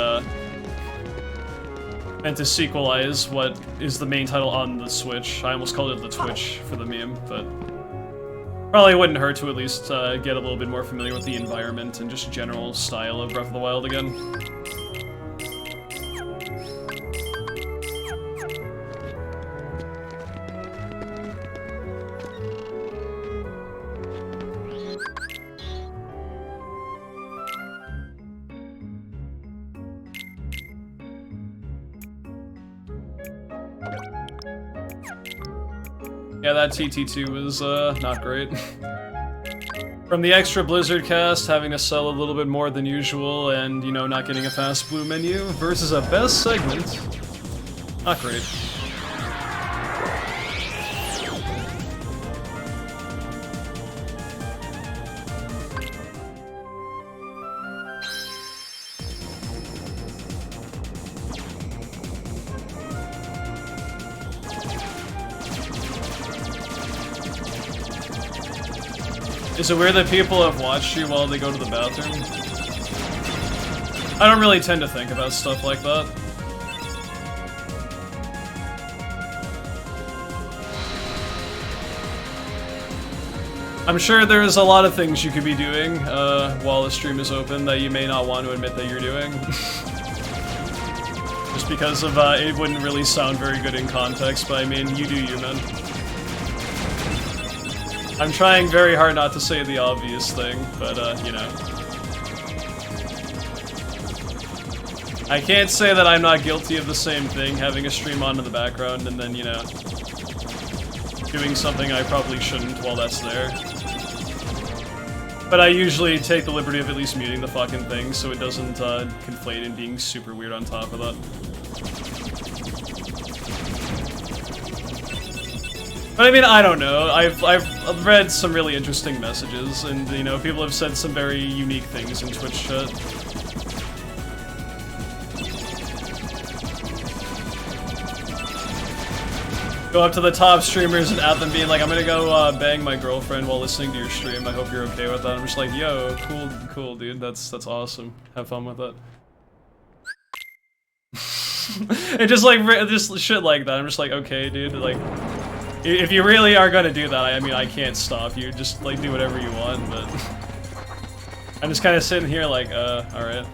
meant to sequelize what is the main title on the Switch. I almost called it the Twitch for the meme, but... Probably wouldn't hurt to at least get a little bit more familiar with the environment and just general style of Breath of the Wild again. Yeah, that TT2 was not great. From the extra Blizzard cast, having to sell a little bit more than usual and, you know, not getting a fast blue menu versus a best segment. Not great. Is it weird that people have watched you while they go to the bathroom? I don't really tend to think about stuff like that. I'm sure there's a lot of things you could be doing while the stream is open that you may not want to admit that you're doing. Just because of it wouldn't really sound very good in context, but I mean, you do you, man. I'm trying very hard not to say the obvious thing, but, you know. I can't say that I'm not guilty of the same thing, having a stream on in the background and then, you know, doing something I probably shouldn't while that's there. But I usually take the liberty of at least muting the fucking thing so it doesn't conflate and being super weird on top of that. But I mean, I don't know. I've read some really interesting messages, and you know, people have said some very unique things in Twitch chat. Go up to the top streamers and at them being like, I'm gonna go bang my girlfriend while listening to your stream. I hope you're okay with that. I'm just like, yo, cool, dude. That's awesome. Have fun with it. And just like just shit like that. I'm just like, okay, dude. Like. If you really are gonna do that, I mean, I can't stop you. Just, like, do whatever you want, but... I'm just kind of sitting here like, alright.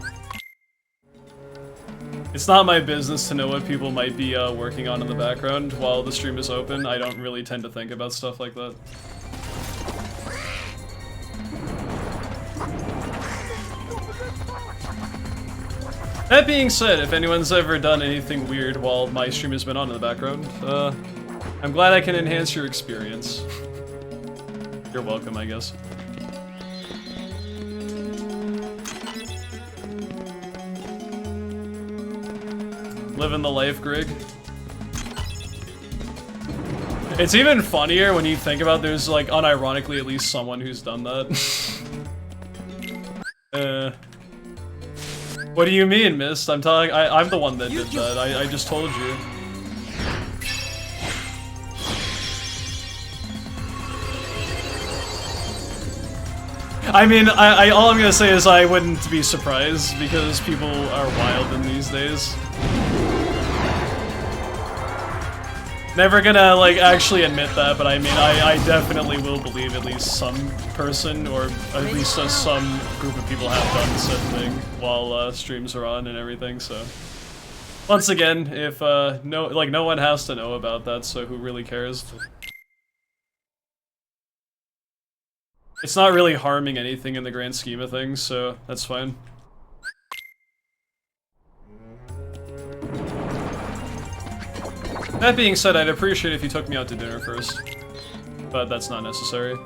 It's not my business to know what people might be, working on in the background while the stream is open. I don't really tend to think about stuff like that. That being said, if anyone's ever done anything weird while my stream has been on in the background, I'm glad I can enhance your experience. You're welcome, I guess. Living the life, Grig. It's even funnier when you think about there's, like, unironically at least someone who's done that. What do you mean, Mist? I'm the one that did that. I just told you. I mean, all I'm gonna say is I wouldn't be surprised because people are wild in these days. Never gonna, like, actually admit that, but I mean, I definitely will believe at least some person, or at least some group of people have done said thing while streams are on and everything, so. Once again, if, no one has to know about that, so who really cares? It's not really harming anything in the grand scheme of things, so that's fine. That being said, I'd appreciate if you took me out to dinner first, but that's not necessary.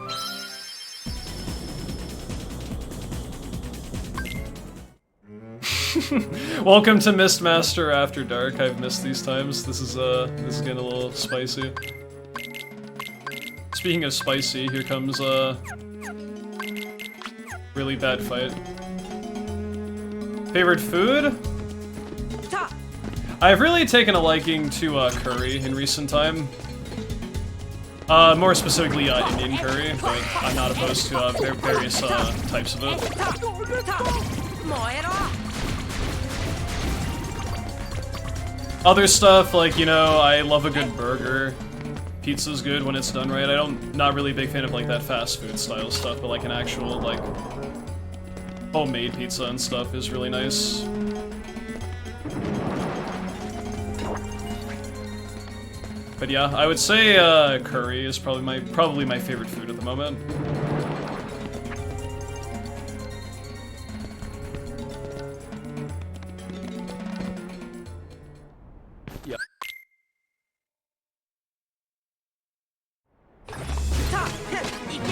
Welcome to Mistmaster After Dark. I've missed these times. This is getting a little spicy. Speaking of spicy, here comes really bad fight. Favorite food? I've really taken a liking to curry in recent time. More specifically Indian curry, but I'm not opposed to various types of it. Other stuff, like, you know, I love a good burger. Pizza's good when it's done right. Not really a big fan of like that fast food style stuff, but like an actual like homemade pizza and stuff is really nice. But yeah, I would say curry is probably my favorite food at the moment.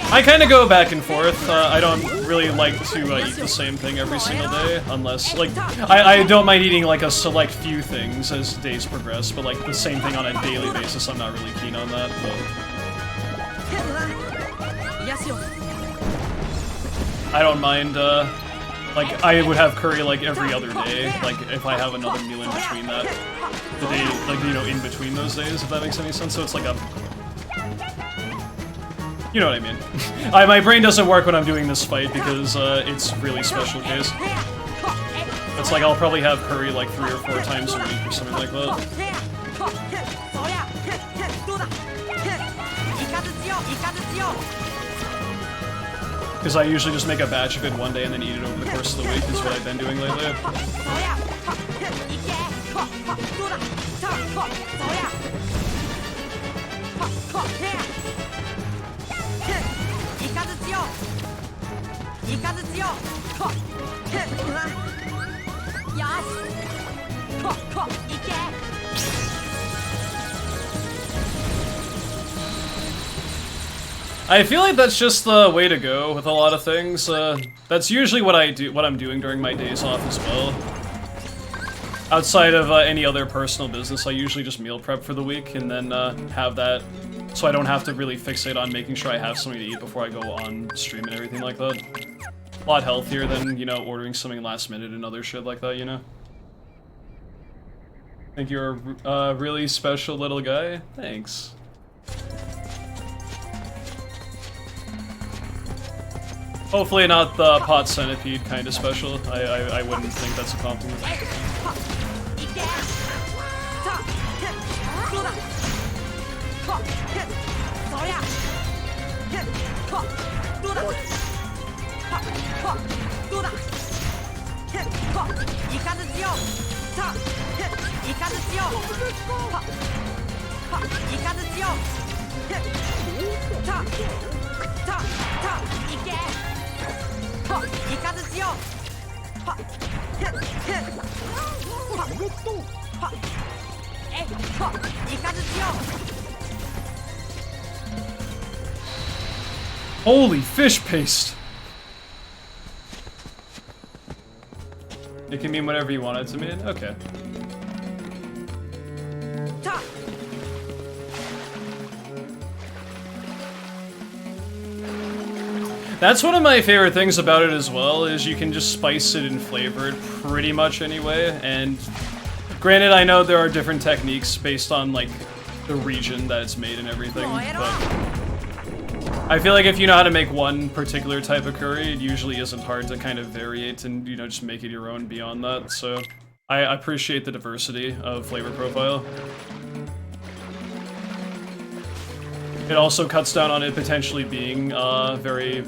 I kind of go back and forth. I don't really like to eat the same thing every single day, unless, like, I don't mind eating, like, a select few things as days progress, but, like, the same thing on a daily basis, I'm not really keen on that, but... I don't mind, like, I would have curry, like, every other day, like, if I have another meal in between that, the day, like, you know, in between those days, if that makes any sense, so it's like a... You know what I mean. My brain doesn't work when I'm doing this fight because it's really special case. It's like I'll probably have curry like 3 or 4 times a week or something like that. Because I usually just make a batch of it one day and then eat it over the course of the week is what I've been doing lately. I feel like that's just the way to go with a lot of things. That's usually what I'm doing during my days off as well. Outside of any other personal business, I usually just meal prep for the week and then have that, so I don't have to really fixate on making sure I have something to eat before I go on stream and everything like that. A lot healthier than, you know, ordering something last minute and other shit like that, you know? I think you're a really special little guy. Thanks. Hopefully not the pot centipede kind of special. I wouldn't think that's a compliment. Holy fish paste! It can mean whatever you want it to mean? Okay. That's one of my favorite things about it as well, is you can just spice it and flavor it pretty much anyway, and granted I know there are different techniques based on like the region that it's made and everything, but I feel like if you know how to make one particular type of curry, it usually isn't hard to kind of variate and, you know, just make it your own beyond that, so I appreciate the diversity of flavor profile. It also cuts down on it potentially being very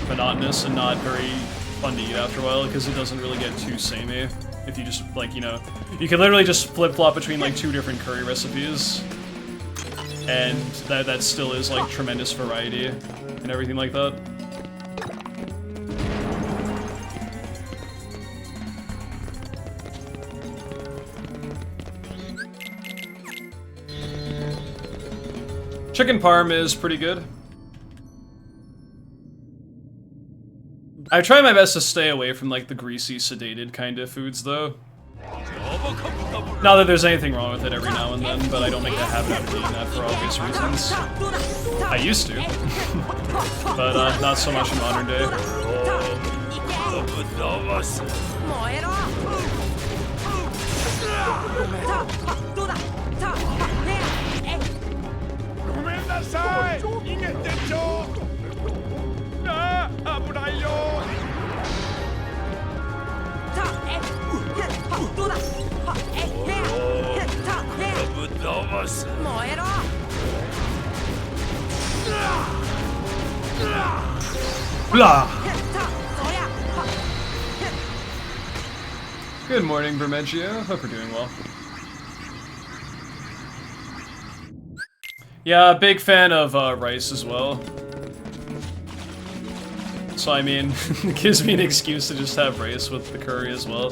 monotonous and not very fun to eat after a while, because it doesn't really get too samey. If you just, like, you know, you can literally just flip-flop between, like, 2 different curry recipes, and that still is, like, tremendous variety and everything like that. Chicken parm is pretty good. I try my best to stay away from like the greasy, sedated kind of foods though. Not that there's anything wrong with it every now and then, but I don't make a habit out of eating that for obvious reasons. I used to, but not so much in modern day. Blah. Good morning, Vermeggio. Hope you're doing well. Yeah, big fan of rice as well. So I mean, it gives me an excuse to just have rice with the curry as well.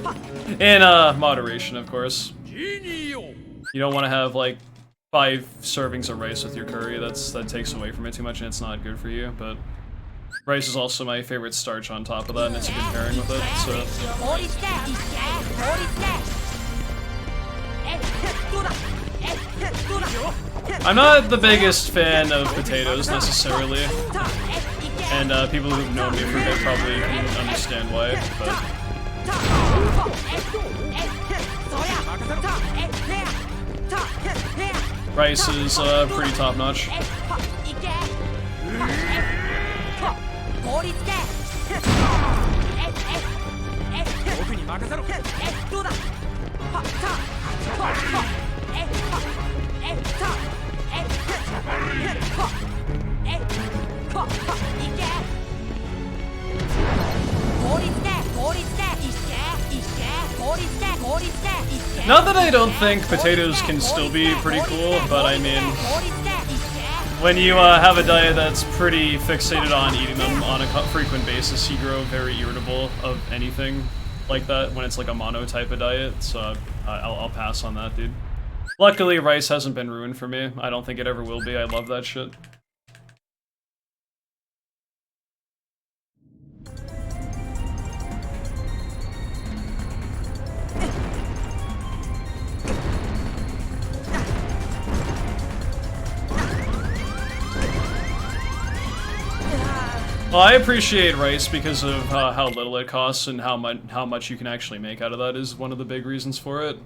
In moderation, of course. You don't want to have like 5 servings of rice with your curry. That takes away from it too much and it's not good for you, but Rice is also my favorite starch on top of that, and it's a good pairing with it, so... I'm not the biggest fan of potatoes, necessarily. And people who've known me for a bit probably can understand why, but... Rice is pretty top-notch. Not that I don't think potatoes can still be pretty cool, but I mean, when you have a diet that's pretty fixated on eating them on a frequent basis, you grow very irritable of anything like that when it's like a mono type of diet, so I'll pass on that, dude. Luckily, rice hasn't been ruined for me. I don't think it ever will be. I love that shit. Well, I appreciate rice because of how little it costs and how much you can actually make out of that is one of the big reasons for it.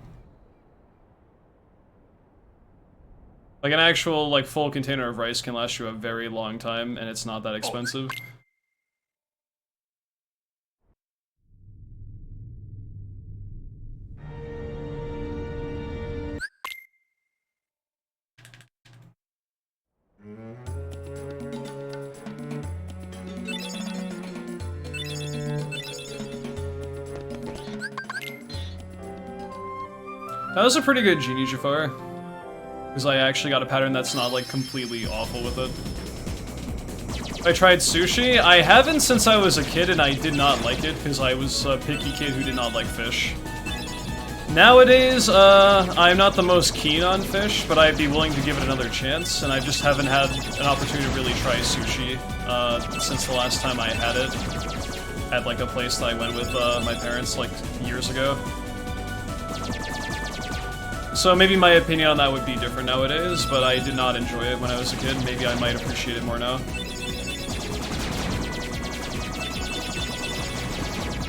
Like an actual like full container of rice can last you a very long time, and it's not that expensive. That was a pretty good Genie Jafar, because I actually got a pattern that's not like completely awful with it. I tried sushi. I haven't since I was a kid, and I did not like it because I was a picky kid who did not like fish. Nowadays, I'm not the most keen on fish, but I'd be willing to give it another chance, and I just haven't had an opportunity to really try sushi since the last time I had it at like a place that I went with my parents like years ago. So maybe my opinion on that would be different nowadays, but I did not enjoy it when I was a kid. Maybe I might appreciate it more now.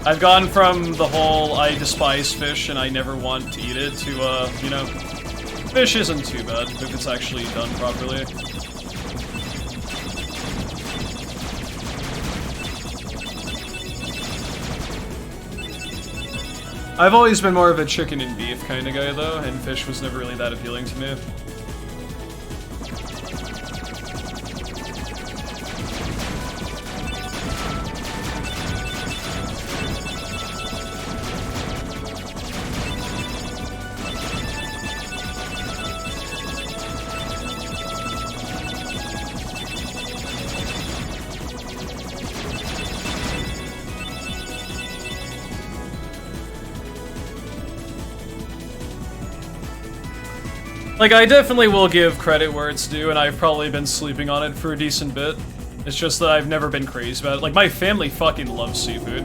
I've gone from the whole I despise fish and I never want to eat it to, you know, fish isn't too bad if it's actually done properly. I've always been more of a chicken and beef kind of guy, though, and fish was never really that appealing to me. Like, I definitely will give credit where it's due, and I've probably been sleeping on it for a decent bit. It's just that I've never been crazy about it. Like, my family fucking loves seafood.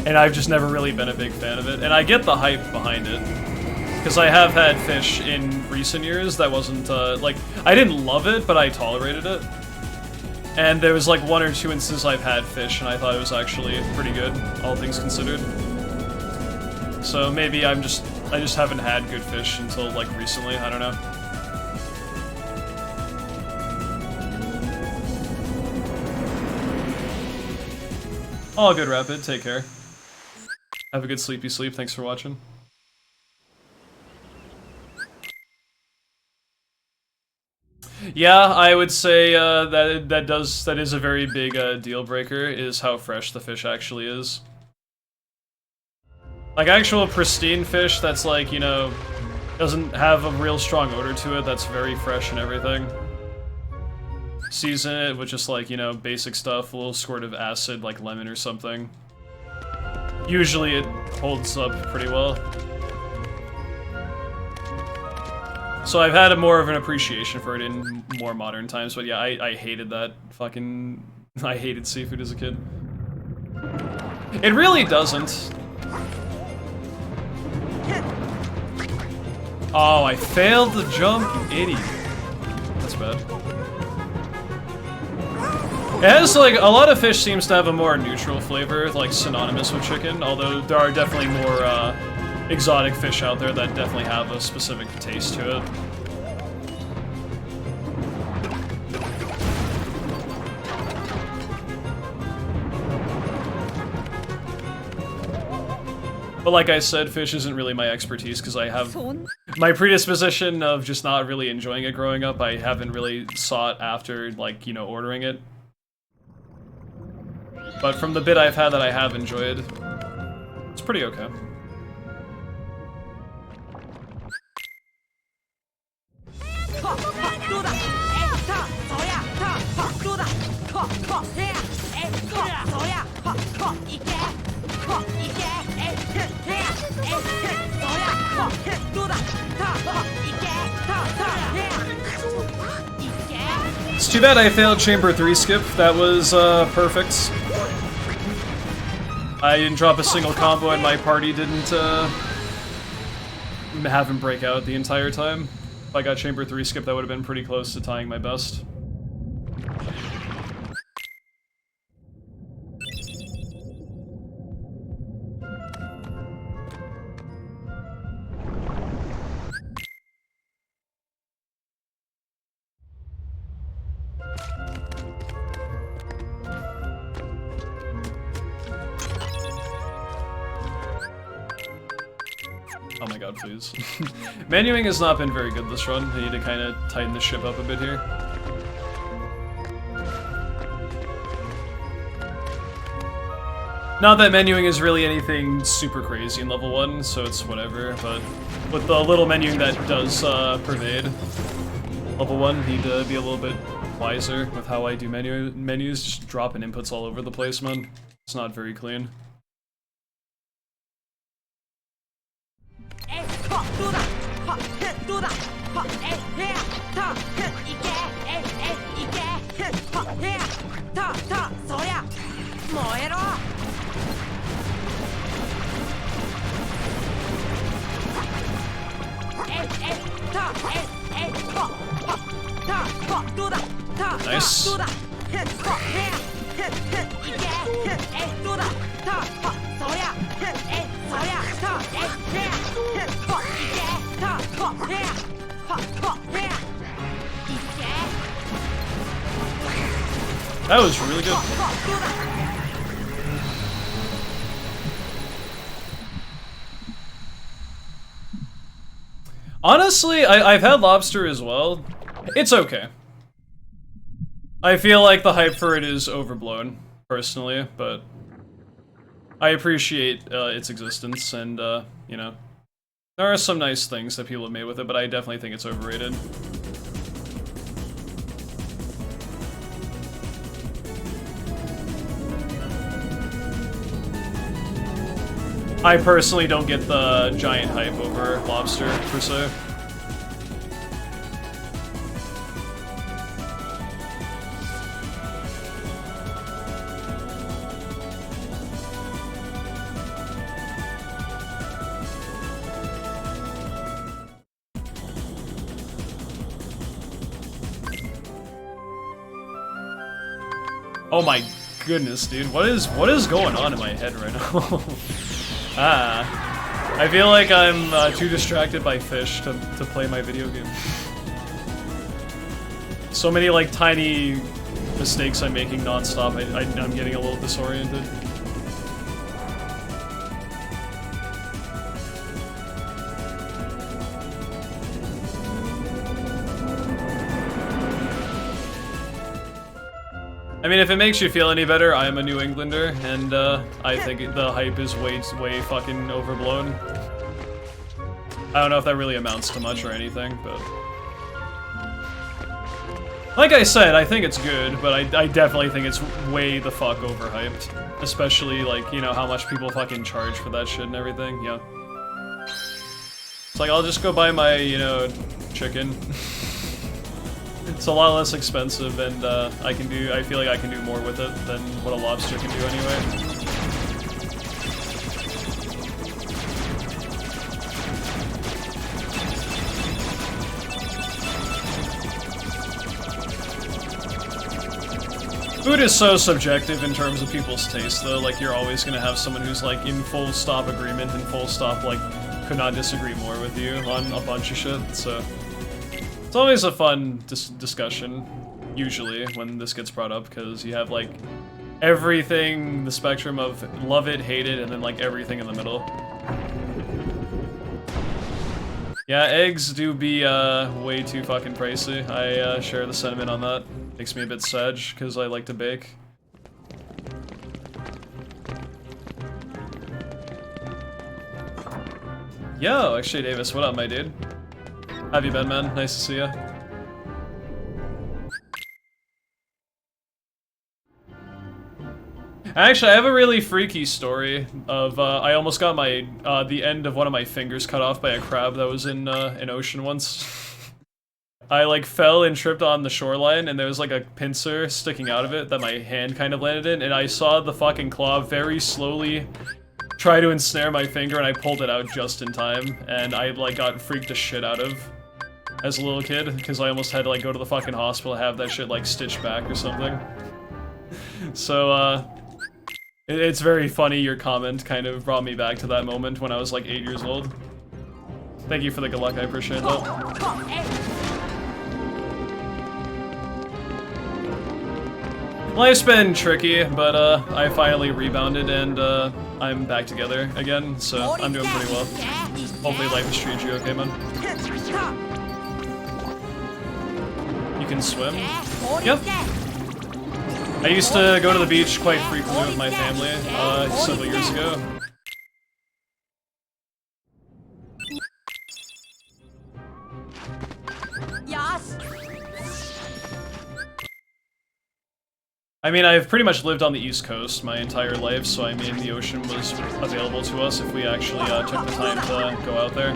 And I've just never really been a big fan of it. And I get the hype behind it. Because I have had fish in recent years that wasn't, like, I didn't love it, but I tolerated it. And there was, like, one or two instances I've had fish, and I thought it was actually pretty good, all things considered. So maybe I just haven't had good fish until, like, recently, I don't know. All good, Rapid, take care. Have a good sleepy sleep, thanks for watching. Yeah, I would say that is a very big deal breaker, is how fresh the fish actually is. Like, actual pristine fish that's, like, you know, doesn't have a real strong odor to it, that's very fresh and everything. Season it with just, like, you know, basic stuff, a little squirt of acid, like lemon or something. Usually it holds up pretty well. So I've had more of an appreciation for it in more modern times, but yeah, I hated that fucking I hated seafood as a kid. It really doesn't. Oh, I failed the jump, you idiot. That's bad. It has, like, a lot of fish seems to have a more neutral flavor, like synonymous with chicken, although there are definitely more exotic fish out there that definitely have a specific taste to it. But like I said, fish isn't really my expertise because I have my predisposition of just not really enjoying it growing up. I haven't really sought after, like, you know, ordering it. But from the bit I've had that I have enjoyed, it's pretty okay. It's too bad I failed Chamber 3 skip. That was perfect. I didn't drop a single combo and my party didn't have him break out the entire time. If I got Chamber 3 skip, that would have been pretty close to tying my best. Oh my god, please. Menuing has not been very good this run. I need to kind of tighten the ship up a bit here. Not that menuing is really anything super crazy in level 1, so it's whatever, but with the little menuing that does pervade level 1, need to be a little bit wiser with how I do menus, just dropping inputs all over the place, man. It's not very clean. Nice. That was really good. Honestly, I've had lobster as well. It's okay. I feel like the hype for it is overblown, personally, but I appreciate its existence, and, you know, there are some nice things that people have made with it, but I definitely think it's overrated. I personally don't get the giant hype over lobster, per se. Oh my goodness, dude. What is going on in my head right now? I feel like I'm too distracted by fish to play my video game. So many, like, tiny mistakes I'm making non-stop, I'm getting a little disoriented. I mean, if it makes you feel any better, I am a New Englander, and I think the hype is way fucking overblown. I don't know if that really amounts to much or anything, but... Like I said, I think it's good, but I definitely think it's way the fuck overhyped. Especially, like, you know, how much people fucking charge for that shit and everything, yeah. It's like, I'll just go buy my, you know, chicken. It's a lot less expensive, and I feel like I can do more with it than what a lobster can do anyway. Food is so subjective in terms of people's taste, though. Like, you're always gonna have someone who's, like, in full stop agreement and full stop, like, could not disagree more with you on a bunch of shit, so... It's always a fun discussion, usually, when this gets brought up, because you have, like, everything, the spectrum of love it, hate it, and then, like, everything in the middle. Yeah, eggs do be, way too fucking pricey. I, share the sentiment on that. Makes me a bit sad, because I like to bake. Yo, actually, Davis, what up, my dude? How have you been, man? Nice to see ya. Actually, I have a really freaky story of, I almost got my, the end of one of my fingers cut off by a crab that was in, an ocean once. I, like, fell and tripped on the shoreline, and there was, like, a pincer sticking out of it that my hand kind of landed in, and I saw the fucking claw very slowly try to ensnare my finger, and I pulled it out just in time, and I, like, got freaked the shit out of as a little kid, because I almost had to, like, go to the fucking hospital to have that shit, like, stitched back or something. So, it's very funny your comment kind of brought me back to that moment when I was, like, 8 years old. Thank you for the good luck, I appreciate that. Life's been tricky, but I finally rebounded and I'm back together again, so I'm doing pretty well. Hopefully life has treated you okay, man. You can swim? Yep. I used to go to the beach quite frequently with my family several years ago. I mean, I've pretty much lived on the East Coast my entire life, so I mean, the ocean was available to us if we actually took the time to go out there.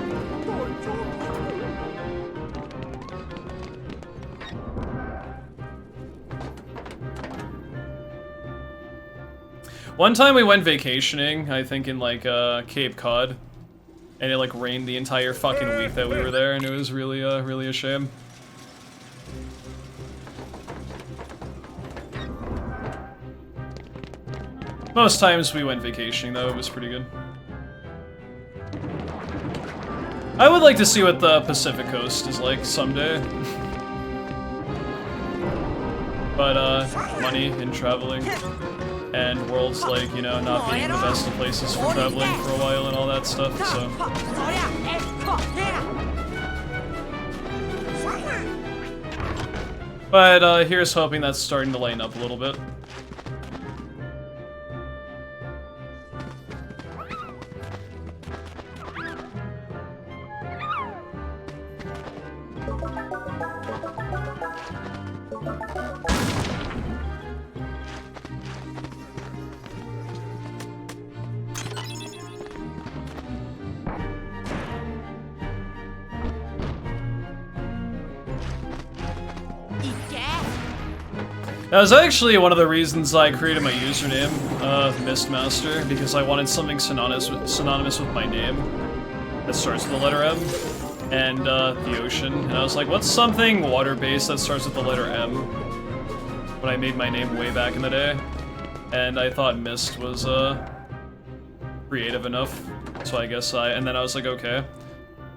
One time we went vacationing, I think in like Cape Cod, and it like rained the entire fucking week that we were there, and it was really, really a shame. Most times we went vacationing, though, it was pretty good. I would like to see what the Pacific Coast is like someday. But, money and traveling, and worlds like, you know, not being the best of places for traveling for a while and all that stuff, so... But, here's hoping that's starting to lighten up a little bit. That was actually one of the reasons I created my username, Mistmaster, because I wanted something synonymous with my name that starts with the letter M, and the ocean. And I was like, what's something water-based that starts with the letter M? When I made my name way back in the day. And I thought Mist was, creative enough, so I guess and then I was like, okay.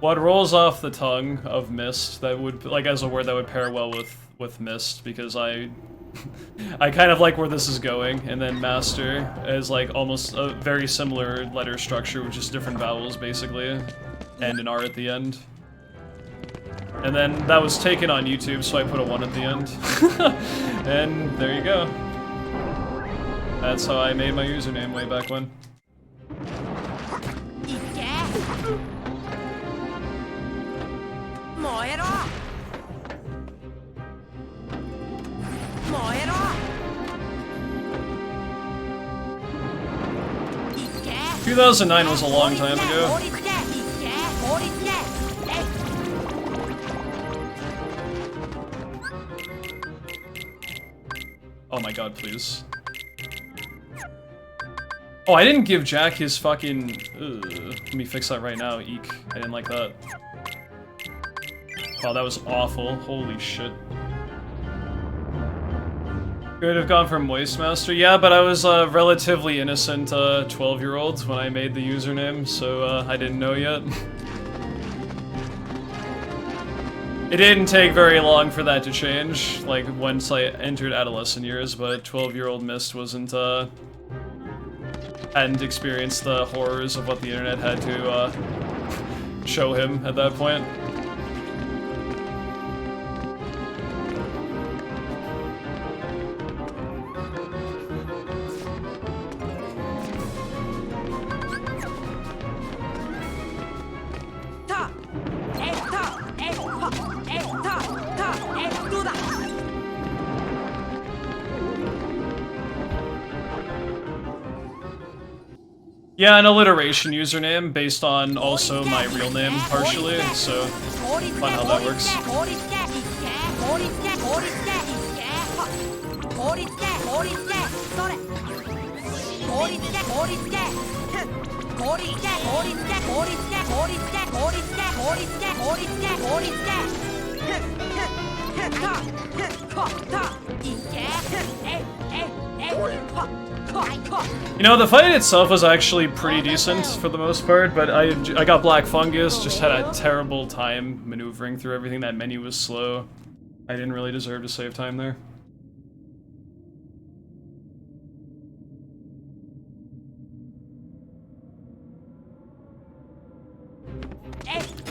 What rolls off the tongue of Mist that would, like, as a word that would pair well with Mist, because I kind of like where this is going, and then Master is like almost a very similar letter structure with just different vowels basically, and an R at the end. And then that was taken on YouTube, so I put a 1 at the end. And there you go. That's how I made my username way back when. Moira! 2009 was a long time ago. Oh my god, please. Oh, I didn't give Jack his fucking... Ugh. Let me fix that right now, eek. I didn't like that. Wow, that was awful. Holy shit. Could have gone for Moist Master. Yeah, but I was a relatively innocent 12-year-old when I made the username, so I didn't know yet. It didn't take very long for that to change, like once I entered adolescent years, but 12-year-old Mist wasn't, hadn't experienced the horrors of what the internet had to show him at that point. Yeah, an alliteration username based on also my real name partially, so fun how that works. You know, the fight itself was actually pretty decent for the most part, but I got Black Fungus, just had a terrible time maneuvering through everything. That menu was slow. I didn't really deserve to save time there.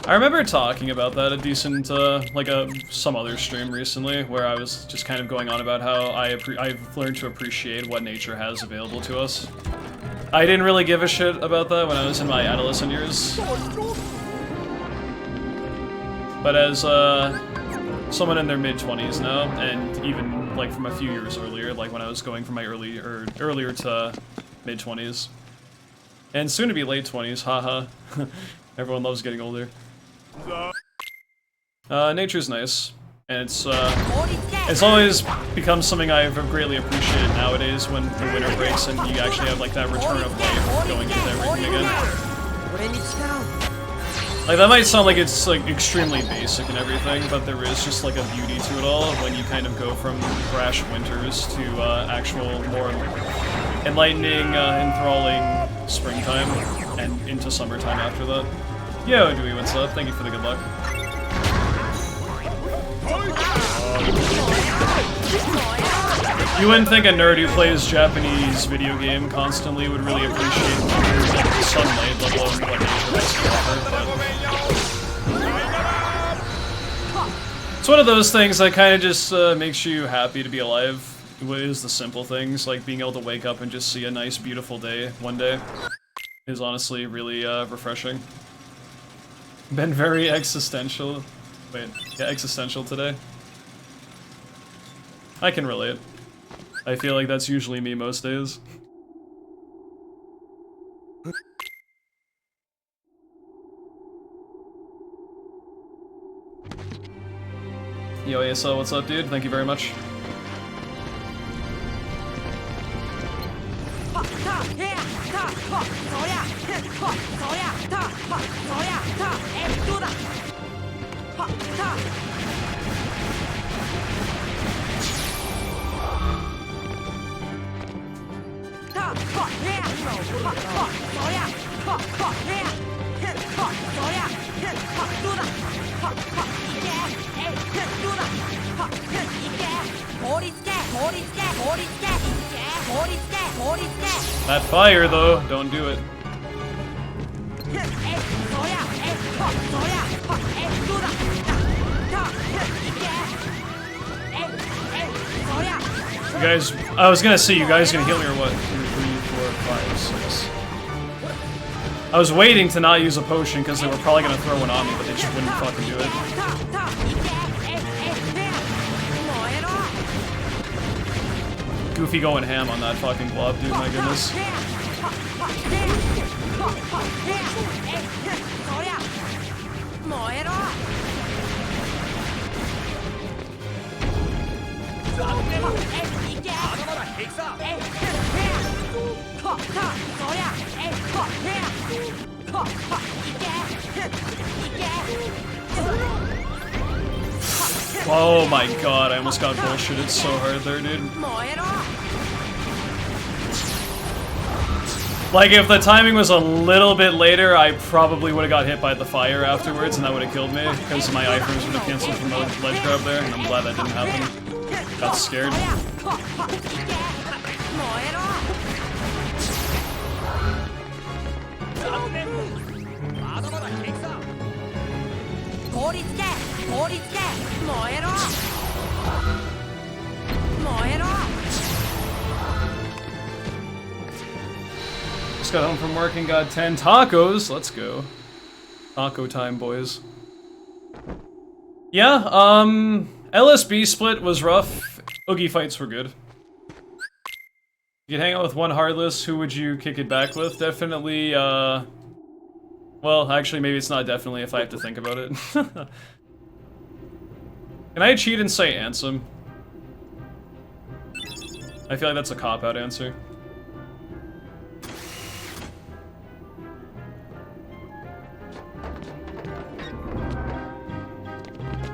I remember talking about that a decent, some other stream recently, where I was just kind of going on about how I've learned to appreciate what nature has available to us. I didn't really give a shit about that when I was in my adolescent years. But as, someone in their mid-20s now, and even, like, from a few years earlier, like when I was going from my earlier to mid-20s. And soon to be late 20s, haha. Everyone loves getting older. Nature's nice, and it's always become something I've greatly appreciated nowadays when the winter breaks and you actually have like that return of life going into everything again. Like that might sound like it's like extremely basic and everything, but there is just like a beauty to it all when you kind of go from brash winters to actual more enlightening, enthralling springtime and into summertime after that. Yo, Dewey, what's up? Thank you for the good luck. You wouldn't think a nerd who plays Japanese video game constantly would really appreciate the sunlight, let alone what nature has to offer, but... It's one of those things that kind of just makes you happy to be alive. It is the simple things, like being able to wake up and just see a nice, beautiful day one day is honestly really refreshing. Been very existential. Wait, yeah, existential today. I can relate. I feel like that's usually me most days. Yo, ASL, what's up, dude? Thank you very much. That fire, though, don't do it. You guys, I was gonna say, you guys gonna heal me or what? 2, 3, 4, 5, 6. I was waiting to not use a potion because they were probably gonna throw one on me, but they just wouldn't fucking do it. Goofy going ham on that fucking blob, dude, my goodness. Oh my god, I almost got bullshitted so hard there, dude. Like, if the timing was a little bit later, I probably would have got hit by the fire afterwards, and that would have killed me, because my iframes would have canceled from the ledge grab there, and I'm glad that didn't happen. Got scared. Just got home from work and got 10 tacos. Let's go. Taco time, boys. Yeah, LSB split was rough. Oogie fights were good. You could hang out with one Heartless, who would you kick it back with? Definitely, well, actually, maybe it's not definitely if I have to think about it. Can I cheat and say Ansem? I feel like that's a cop-out answer.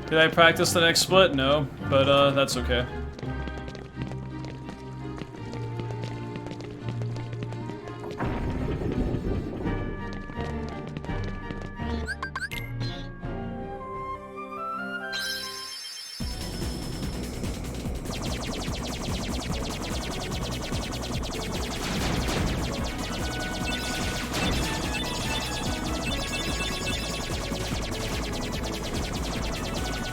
Did I practice the next split? No, but that's okay.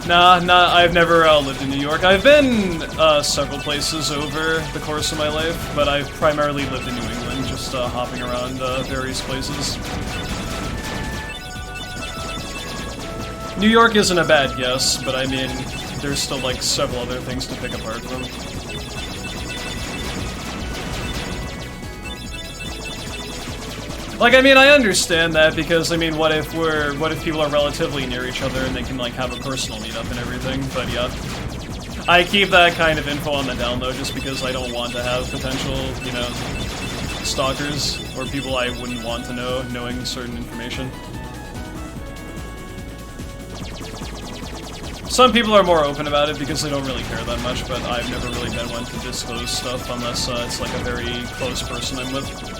Nah, I've never lived in New York. I've been several places over the course of my life, but I've primarily lived in New England, just hopping around various places. New York isn't a bad guess, but I mean, there's still like several other things to pick apart from. Like, I mean, I understand that because, I mean, what if people are relatively near each other and they can, like, have a personal meetup and everything, but yeah. I keep that kind of info on the down low just because I don't want to have potential, you know, stalkers or people I wouldn't want to know knowing certain information. Some people are more open about it because they don't really care that much, but I've never really been one to disclose stuff unless it's, like, a very close person I'm with.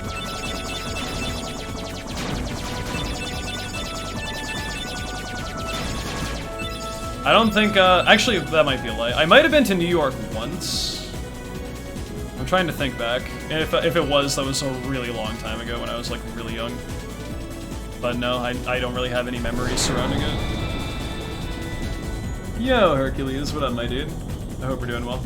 I don't think, actually, that might be a lie. I might have been to New York once. I'm trying to think back. And if it was, that was a really long time ago when I was, like, really young. But no, I don't really have any memories surrounding it. Yo, Hercules, what up, my dude? I hope we're doing well.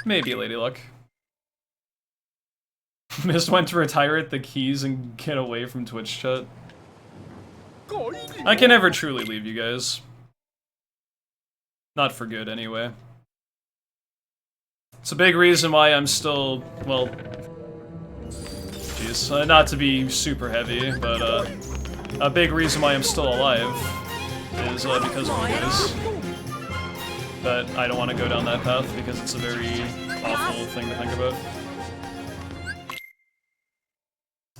Maybe Lady Luck. Mist went to retire at the keys and get away from Twitch chat. I can never truly leave you guys. Not for good, anyway. It's a big reason why I'm still, well... Jeez, not to be super heavy, but a big reason why I'm still alive is because of you guys. But I don't want to go down that path because it's a very awful thing to think about.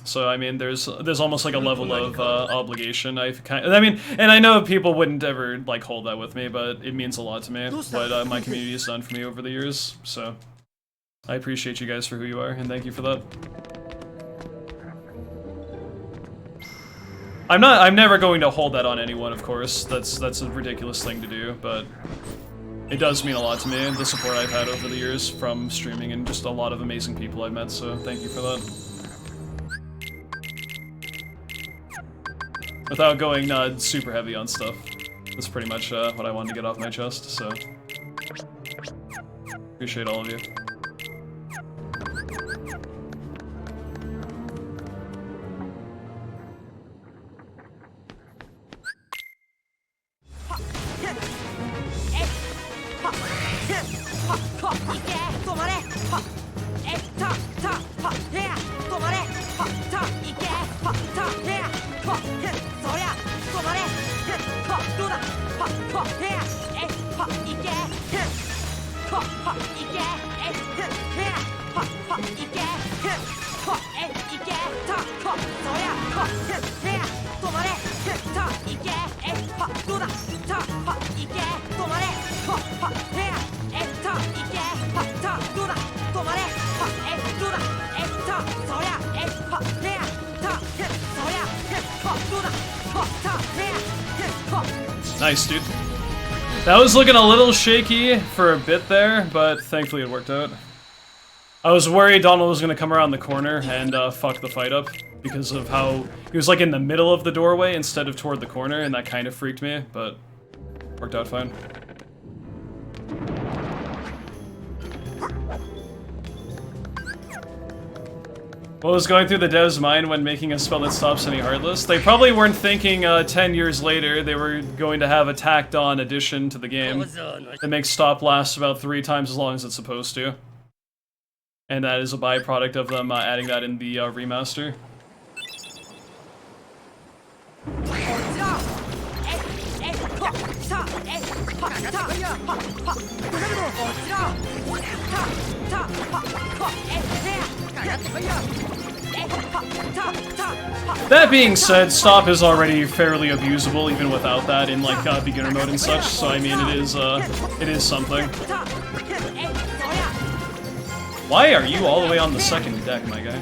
So I mean, there's almost like a level of obligation. I mean, and I know people wouldn't ever like hold that with me, but it means a lot to me what my community has done for me over the years. So I appreciate you guys for who you are, and thank you for that. I'm never going to hold that on anyone, of course. That's a ridiculous thing to do, but it does mean a lot to me, the support I've had over the years from streaming and just a lot of amazing people I've met, so thank you for that. Without going super heavy on stuff. That's pretty much what I wanted to get off my chest, so... Appreciate all of you. Nice, dude. That was looking a little shaky for a bit there, but thankfully it worked out. I was worried Donald was gonna come around the corner and fuck the fight up because of how he was like in the middle of the doorway instead of toward the corner, and that kind of freaked me, but worked out fine. What was going through the dev's mind when making a spell that stops any Heartless? They probably weren't thinking 10 years later they were going to have a tacked on addition to the game that makes stop last about 3 times as long as it's supposed to. And that is a byproduct of them adding that in the remaster. That being said, stop is already fairly abusable even without that in like beginner mode and such, so I mean it is something. Why are you all the way on the second deck, my guy?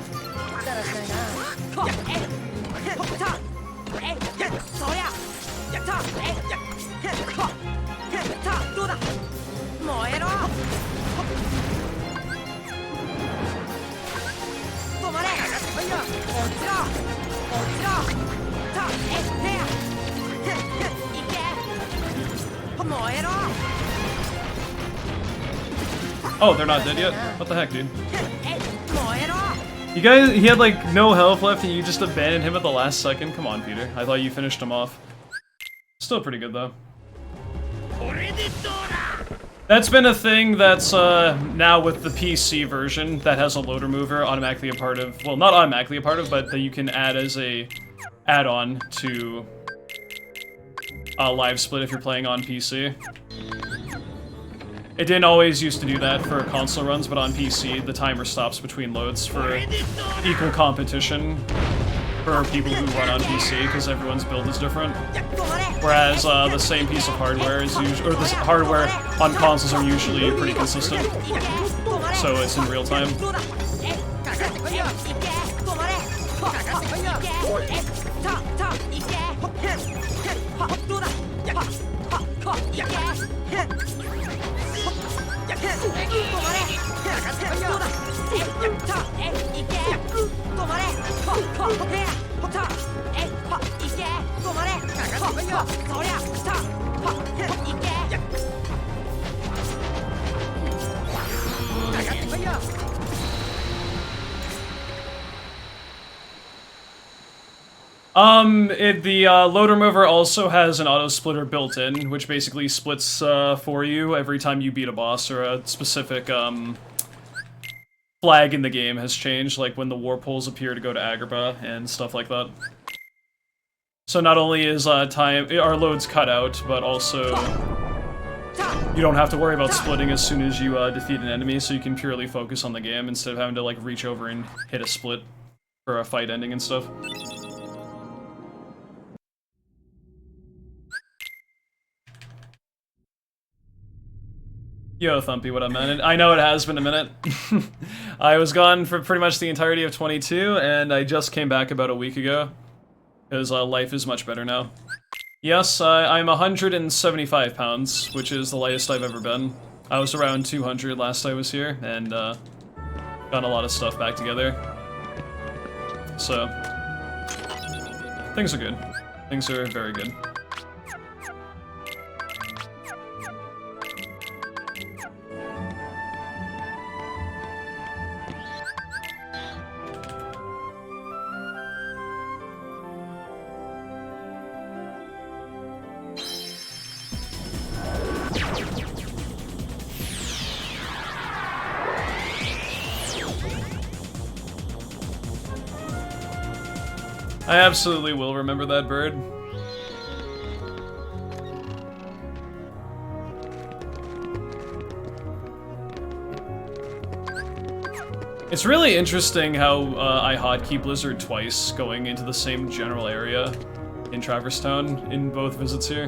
Oh, they're not dead yet? What the heck, dude? You guys, he had like no health left and you just abandoned him at the last second? Come on, Peter. I thought you finished him off. Still pretty good, though. That's been a thing that's now with the PC version that has a loader mover automatically a part of, well, not automatically a part of, but that you can add as a add-on to live split if you're playing on PC. It didn't always used to do that for console runs, but on PC, the timer stops between loads for equal competition for people who run on PC, because everyone's build is different. Whereas the same piece of hardware is usually, or the hardware on consoles are usually pretty consistent, so it's in real time. The loader mover also has an auto splitter built in, which basically splits for you every time you beat a boss or a specific flag in the game has changed, like when the war poles appear to go to Agrabah and stuff like that. So not only is our loads cut out, but also you don't have to worry about splitting as soon as you defeat an enemy, so you can purely focus on the game instead of having to like reach over and hit a split for a fight ending and stuff. Yo, Thumpy, what up, man? I know it has been a minute. I was gone for pretty much the entirety of 22, and I just came back about a week ago. Because life is much better now. Yes, I'm 175 pounds, which is the lightest I've ever been. I was around 200 last I was here, and got a lot of stuff back together. So, things are good. Things are very good. I absolutely will remember that bird. It's really interesting how I hotkey Blizzard twice, going into the same general area in Traverse Town in both visits here.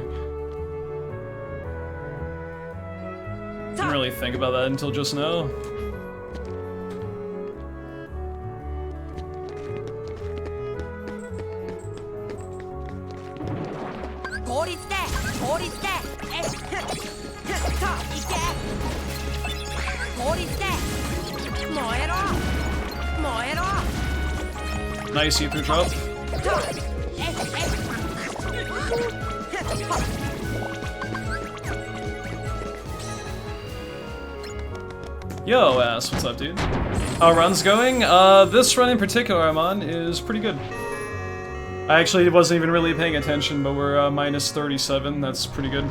Didn't really think about that until just now. Nice ether drop. Yo, ass, what's up, dude? How run's going? This run in particular I'm on is pretty good. I actually wasn't even really paying attention, but we're minus 37, that's pretty good.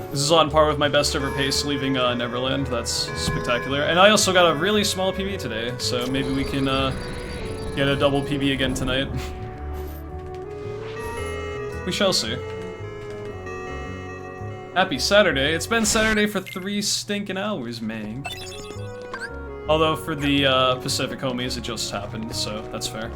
This is on par with my best ever pace leaving Neverland, that's spectacular. And I also got a really small PB today, so maybe we can get a double PB again tonight. We shall see. Happy Saturday. It's been Saturday for 3 stinking hours, man. Although for the Pacific homies, it just happened, so that's fair.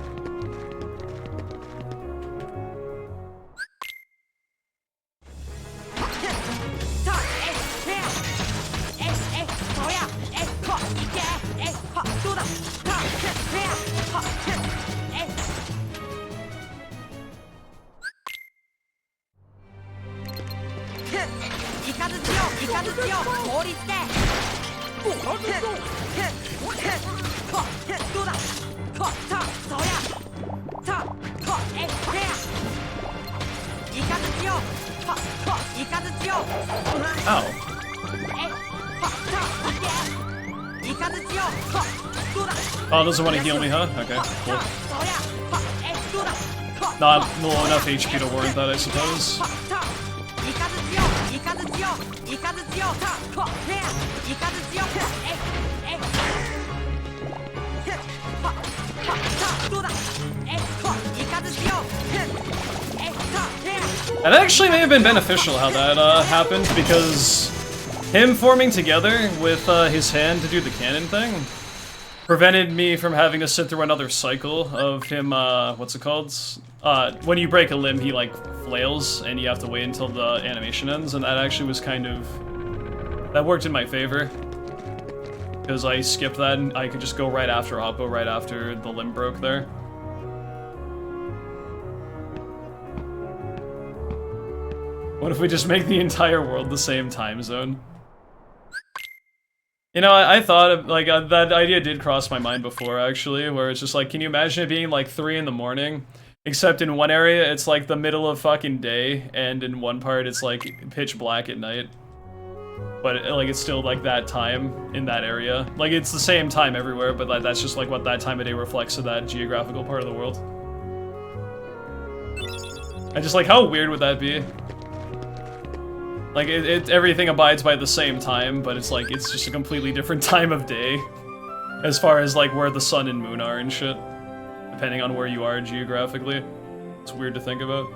Oh, doesn't want to heal me, huh? Okay, cool. Not low enough HP to warrant that, I suppose. That actually may have been beneficial how that happened, because him forming together with his hand to do the cannon thing prevented me from having to sit through another cycle of him, what's it called? When you break a limb, he like flails and you have to wait until the animation ends, and that actually was kind of... that worked in my favor. Because I skipped that and I could just go right after Oppo, right after the limb broke there. What if we just make the entire world the same time zone? You know, I thought of, like, that idea did cross my mind before, actually, where it's just like, can you imagine it being like 3 in the morning? Except in one area, it's like the middle of fucking day, and in one part, it's like pitch black at night. But, like, it's still like that time in that area. Like, it's the same time everywhere, but like, that's just like what that time of day reflects to that geographical part of the world. I just like, how weird would that be? Like, everything abides by the same time, but it's like, it's just a completely different time of day. As far as, like, where the sun and moon are and shit. Depending on where you are geographically. It's weird to think about.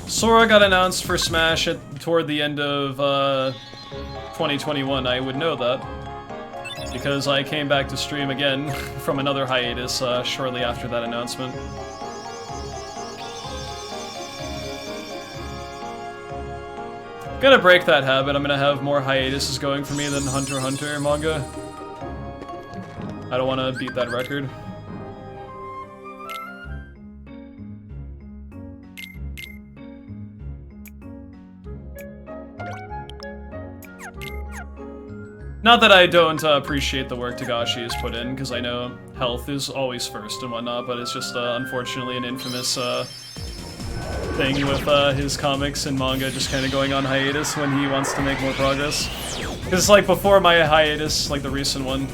Sora got announced for Smash toward the end of, 2021, I would know that. Because I came back to stream again from another hiatus shortly after that announcement. Gonna break that habit. I'm gonna have more hiatuses going for me than Hunter x Hunter manga. I don't want to beat that record. Not that I don't appreciate the work Togashi has put in, because I know health is always first and whatnot, but it's just unfortunately an infamous thing with his comics and manga just kind of going on hiatus when he wants to make more progress. Because like before my hiatus, like the recent one,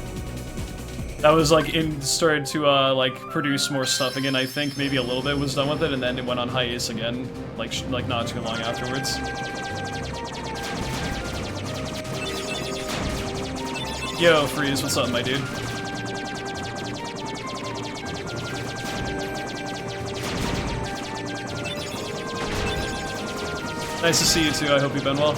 that was like started to like produce more stuff again. I think maybe a little bit was done with it, and then it went on hiatus again, like not too long afterwards. Yo, Freeze, what's up, my dude? Nice to see you too, I hope you've been well.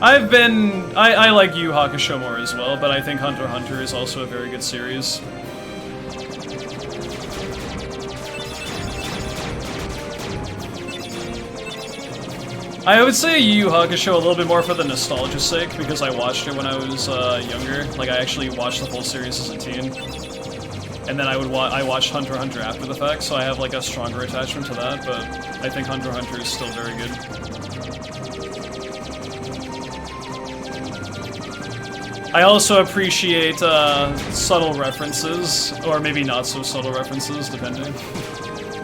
I like Yu Hakusho more as well, but I think Hunter x Hunter is also a very good series. I would say Yu Yu Hakusho a little bit more for the nostalgia's sake, because I watched it when I was younger. Like, I actually watched the whole series as a teen. And then I watched Hunter x Hunter after the fact, so I have like a stronger attachment to that, but I think Hunter x Hunter is still very good. I also appreciate subtle references, or maybe not so subtle references, depending,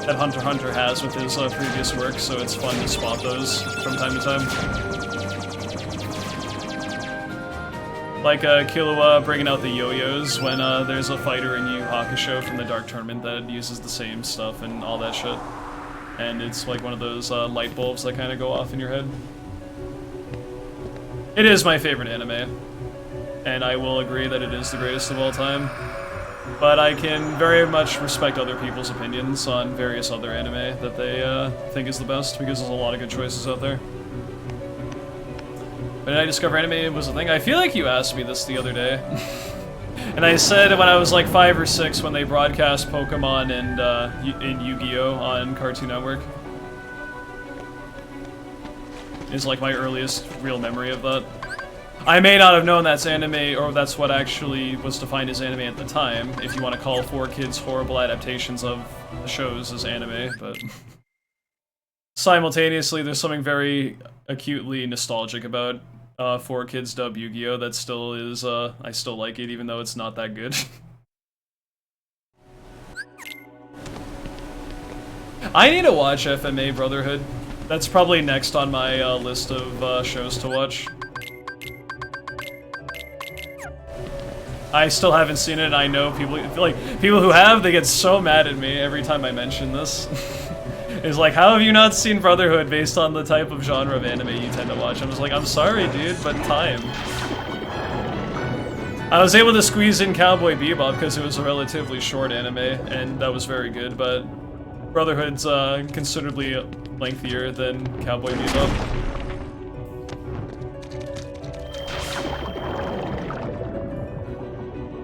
that Hunter x Hunter has with his previous work, so it's fun to spot those from time to time. Like Killua bringing out the yo-yos when there's a fighter in Yu Yu Hakusho from the Dark Tournament that uses the same stuff and all that shit. And it's like one of those light bulbs that kind of go off in your head. It is my favorite anime, and I will agree that it is the greatest of all time. But I can very much respect other people's opinions on various other anime that they think is the best, because there's a lot of good choices out there. When did I discover anime was a thing? I feel like you asked me this the other day. And I said when I was like 5 or 6 when they broadcast Pokemon and Yu-Gi-Oh! On Cartoon Network. Is like my earliest real memory of that. I may not have known that's anime, or that's what actually was defined as anime at the time, if you want to call 4Kids horrible adaptations of the shows as anime, but... Simultaneously, there's something very acutely nostalgic about 4Kids dub Yu-Gi-Oh! That still is, I still like it, even though it's not that good. I need to watch FMA Brotherhood. That's probably next on my list of shows to watch. I still haven't seen it, and I know people who have, they get so mad at me every time I mention this. It's like, how have you not seen Brotherhood based on the type of genre of anime you tend to watch? I'm just like, I'm sorry, dude, but time. I was able to squeeze in Cowboy Bebop because it was a relatively short anime, and that was very good, but Brotherhood's considerably lengthier than Cowboy Bebop.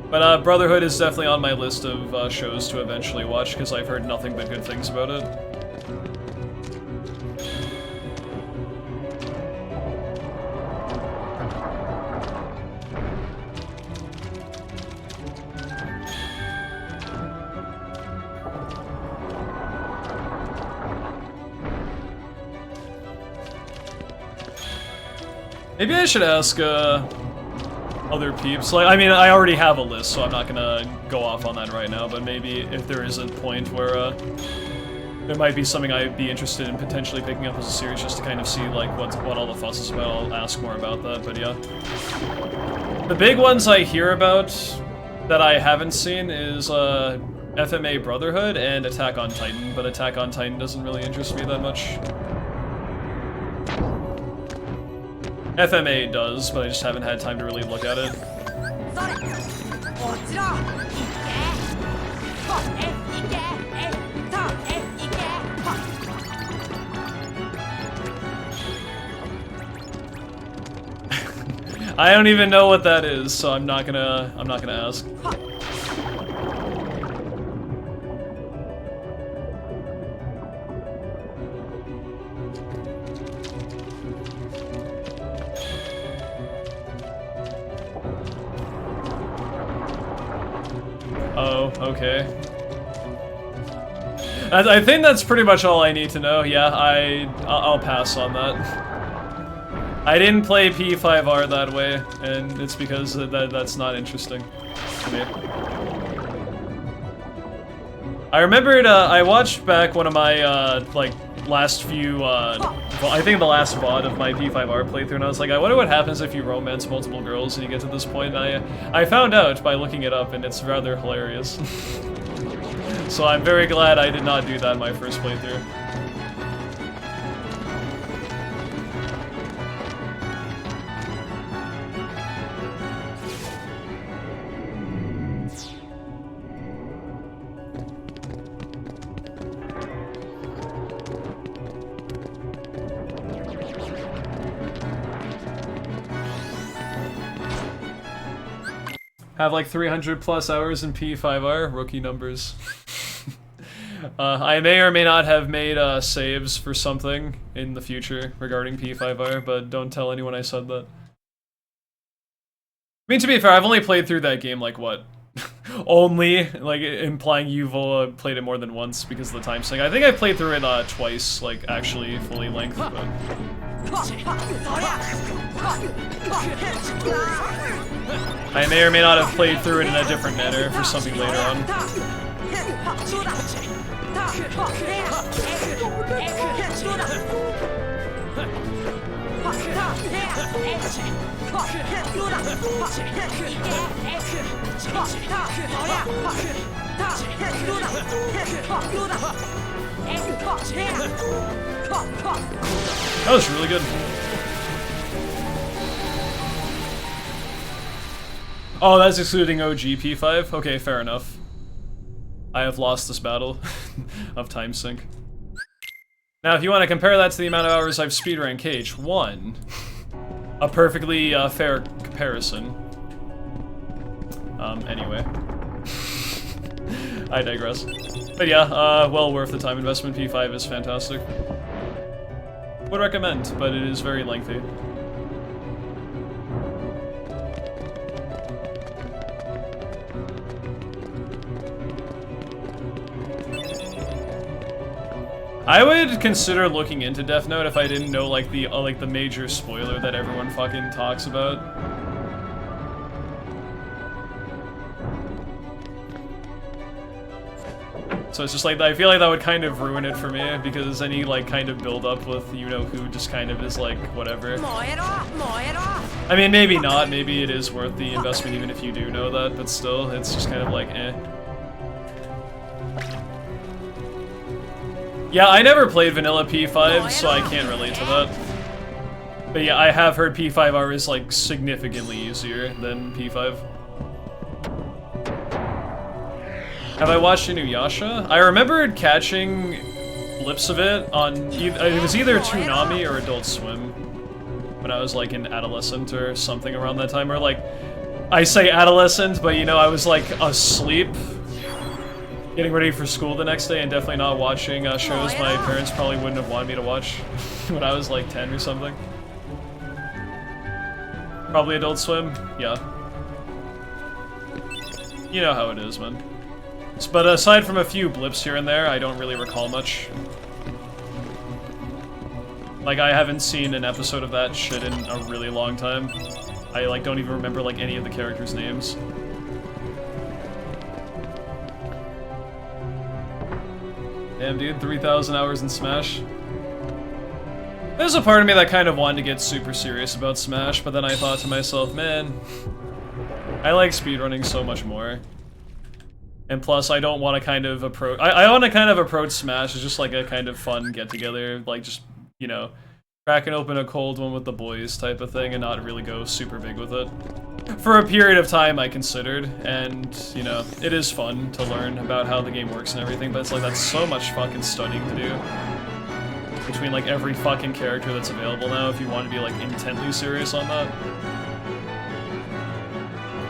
But Brotherhood is definitely on my list of shows to eventually watch, because I've heard nothing but good things about it. Maybe I should ask other peeps. Like, I mean, I already have a list, so I'm not gonna go off on that right now, but maybe if there is a point where there might be something I'd be interested in potentially picking up as a series, just to kind of see like what all the fuss is about, I'll ask more about that, but yeah. The big ones I hear about that I haven't seen is FMA Brotherhood and Attack on Titan, but Attack on Titan doesn't really interest me that much. FMA does, but I just haven't had time to really look at it. I don't even know what that is, so I'm not gonna ask. Oh, okay. I think that's pretty much all I need to know. Yeah, I'll pass on that. I didn't play P5R that way, and it's because that's not interesting to me. I remembered, I watched back one of my, like, last few, I think the last VOD of my P5R playthrough, and I was like, I wonder what happens if you romance multiple girls and you get to this point, and I found out by looking it up, and it's rather hilarious. So I'm very glad I did not do that in my first playthrough. Have like 300 plus hours in P5R, rookie numbers. I may or may not have made saves for something in the future regarding P5R, but don't tell anyone I said that. I mean, to be fair, I've only played through that game like what? Only, like, implying you've played it more than once because of the time sync. I think I played through it twice, like, actually fully length, but... I may or may not have played through it in a different manner for something later on. That was really good. Oh, that's excluding OG P5? Okay, fair enough. I have lost this battle of time sync. Now, if you want to compare that to the amount of hours I've speedrun KH1, a perfectly fair comparison. Anyway. I digress. But yeah, well worth the time investment. P5 is fantastic. Would recommend, but it is very lengthy. I would consider looking into Death Note if I didn't know like the major spoiler that everyone fucking talks about. So it's just like, I feel like that would kind of ruin it for me, because any like kind of build up with you-know-who just kind of is like, whatever. I mean, maybe not, maybe it is worth the investment even if you do know that, but still, it's just kind of like, eh. Yeah, I never played vanilla P5, so I can't relate to that. But yeah, I have heard P5R is like significantly easier than P5. Have I watched Inuyasha? I remembered catching blips of it on, it was either Toonami or Adult Swim when I was like an adolescent or something around that time, or like, I say adolescent, but you know, I was like asleep, getting ready for school the next day, and definitely not watching shows my parents probably wouldn't have wanted me to watch when I was like 10 or something. Probably Adult Swim, yeah. You know how it is, man. But aside from a few blips here and there, I don't really recall much. Like, I haven't seen an episode of that shit in a really long time. I like don't even remember like any of the characters' names. Damn, dude, 3,000 hours in Smash. There's a part of me that kind of wanted to get super serious about Smash, but then I thought to myself, man, I like speedrunning so much more. And plus, I don't want to kind of approach... I want to kind of approach Smash as just like a kind of fun get-together, like just, you know, cracking open a cold one with the boys type of thing and not really go super big with it. For a period of time, I considered, and, you know, it is fun to learn about how the game works and everything, but it's like, that's so much fucking studying to do. Between, like, every fucking character that's available now, if you want to be, like, intently serious on that.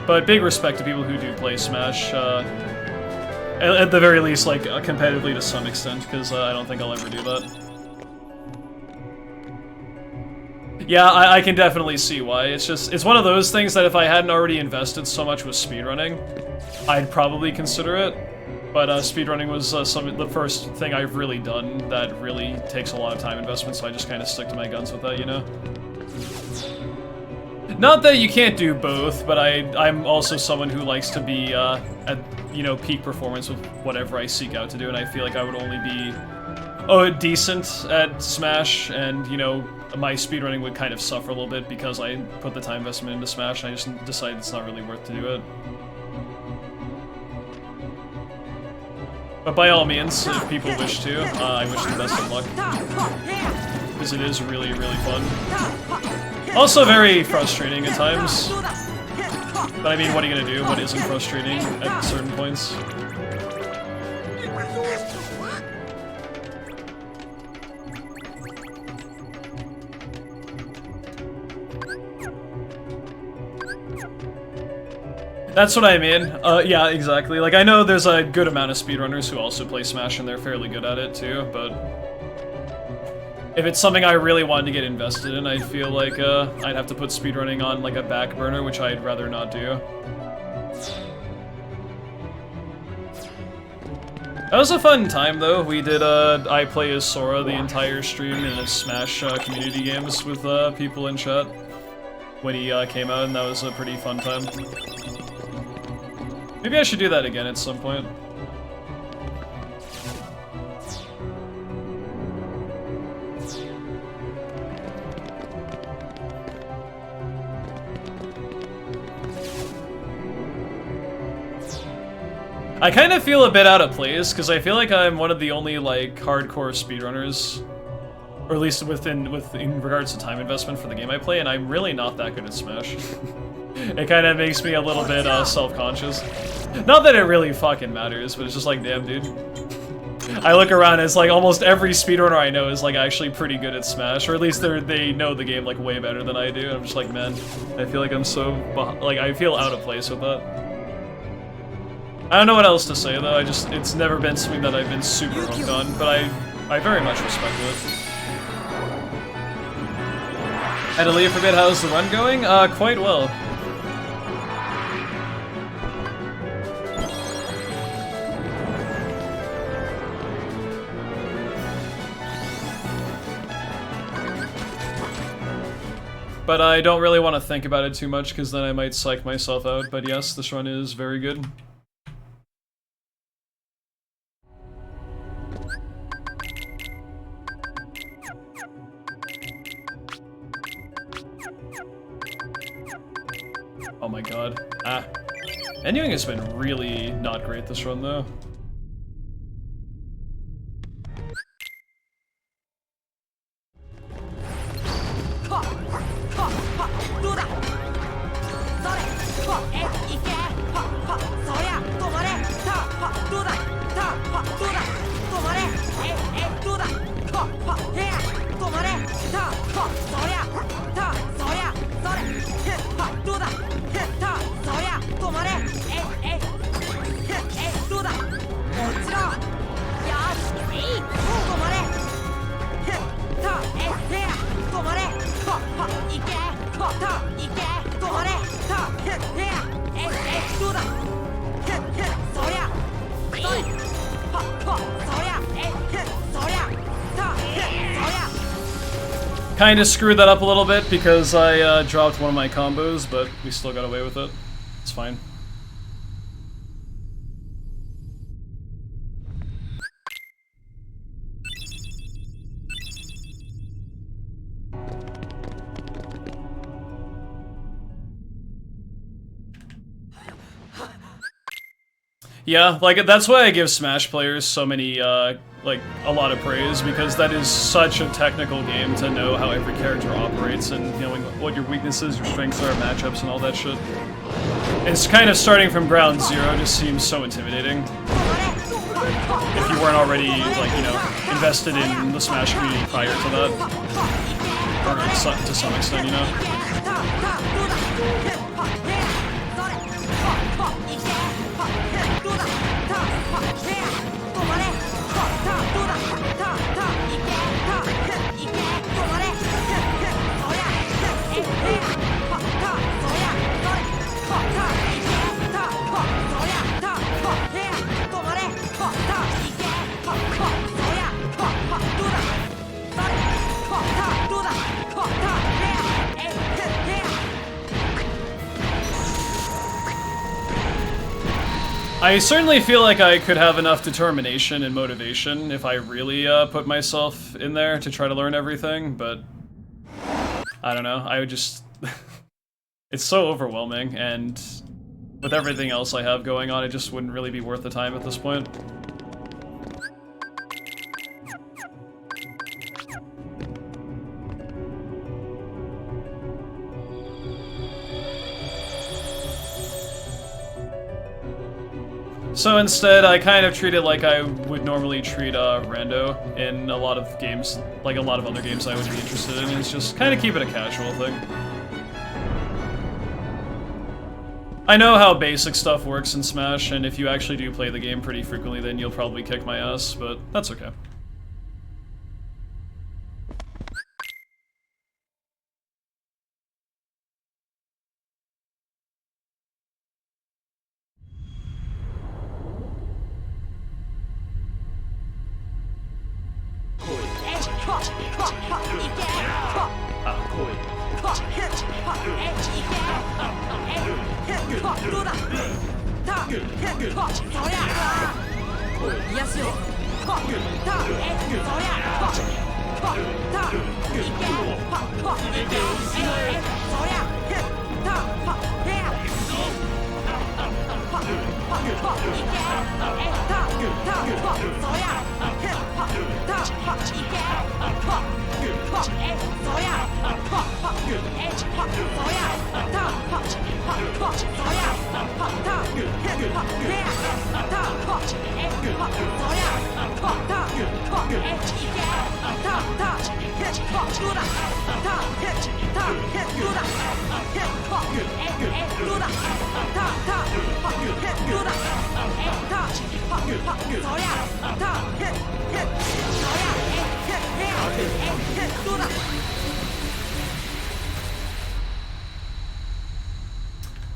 But big respect to people who do play Smash, at the very least, like, competitively to some extent, because I don't think I'll ever do that. Yeah, I can definitely see why. It's just, it's one of those things that if I hadn't already invested so much with speedrunning, I'd probably consider it. But speedrunning was the first thing I've really done that really takes a lot of time investment, so I just kind of stick to my guns with that, you know? Not that you can't do both, but I'm also someone who likes to be at, you know, peak performance with whatever I seek out to do, and I feel like I would only be decent at Smash, and, you know, my speedrunning would kind of suffer a little bit because I put the time investment into Smash, and I just decided it's not really worth to do it. But by all means, if people wish to, I wish them best of luck. Because it is really, really fun. Also very frustrating at times. But I mean, what are you gonna do? What isn't frustrating at certain points? That's what I mean. Yeah, exactly. Like, I know there's a good amount of speedrunners who also play Smash and they're fairly good at it too, but if it's something I really wanted to get invested in, I feel like I'd have to put speedrunning on like a back burner, which I'd rather not do. That was a fun time though. We did I Play as Sora the entire stream in a Smash community games with people in chat when he came out, and that was a pretty fun time. Maybe I should do that again at some point. I kind of feel a bit out of place, because I feel like I'm one of the only, like, hardcore speedrunners, or at least in regards to time investment for the game I play, and I'm really not that good at Smash. It kind of makes me a little bit self-conscious. Not that it really fucking matters, but it's just like, damn, dude. I look around, it's like almost every speedrunner I know is like actually pretty good at Smash, or at least they know the game like way better than I do. And I'm just like, man, I feel like I'm so like I feel out of place with that. I don't know what else to say though. It's never been something that I've been super hooked on, but I very much respect it. Had to leave for a bit. How's the run going? Quite well. But I don't really want to think about it too much, because then I might psych myself out. But yes, this run is very good. Oh my god. Ending has been really not great this run, though. Kinda screwed that up a little bit because I dropped one of my combos, but we still got away with it. It's fine. Yeah, like, that's why I give Smash players so many, like, a lot of praise, because that is such a technical game to know how every character operates and knowing what your weaknesses, your strengths are, matchups, and all that shit. It's kind of starting from ground zero just seems so intimidating. If you weren't already, like, you know, invested in the Smash community prior to that. Or to some extent, you know? I certainly feel like I could have enough determination and motivation if I really put myself in there to try to learn everything, but I don't know, I would just... It's so overwhelming, and with everything else I have going on, it just wouldn't really be worth the time at this point. So instead, I kind of treat it like I would normally treat Rando in a lot of games, like a lot of other games I would be interested in. It's just kind of keep it a casual thing. I know how basic stuff works in Smash, and if you actually do play the game pretty frequently, then you'll probably kick my ass, but that's okay.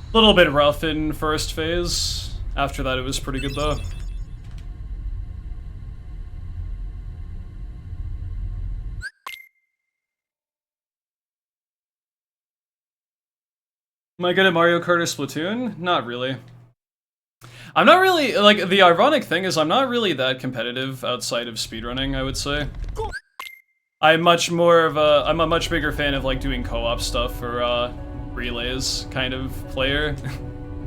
A little bit rough in first phase. After that, it was pretty good though. Am I good at Mario Kart or Splatoon? Not really. I'm not really, like, the ironic thing is I'm not really that competitive outside of speedrunning, I would say. I'm a much bigger fan of, like, doing co-op stuff or, relays kind of player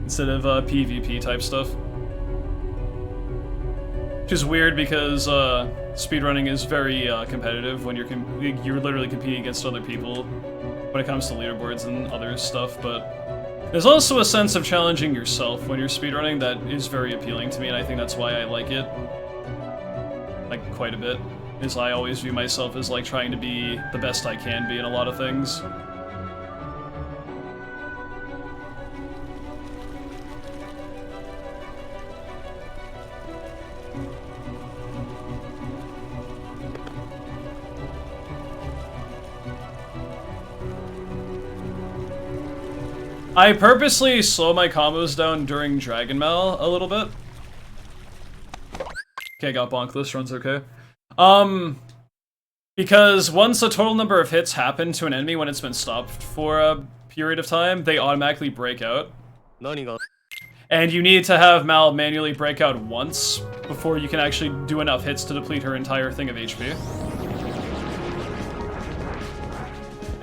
instead of, PvP type stuff. Which is weird because, speedrunning is very, competitive when you're literally competing against other people when it comes to leaderboards and other stuff, but there's also a sense of challenging yourself when you're speedrunning that is very appealing to me, and I think that's why I like it, like, quite a bit, is I always view myself as, like, trying to be the best I can be in a lot of things. I purposely slow my combos down during Dragon Mal a little bit. Okay, I got bonk. This run's okay. Because once a total number of hits happen to an enemy when it's been stopped for a period of time, they automatically break out. And you need to have Mal manually break out once before you can actually do enough hits to deplete her entire thing of HP.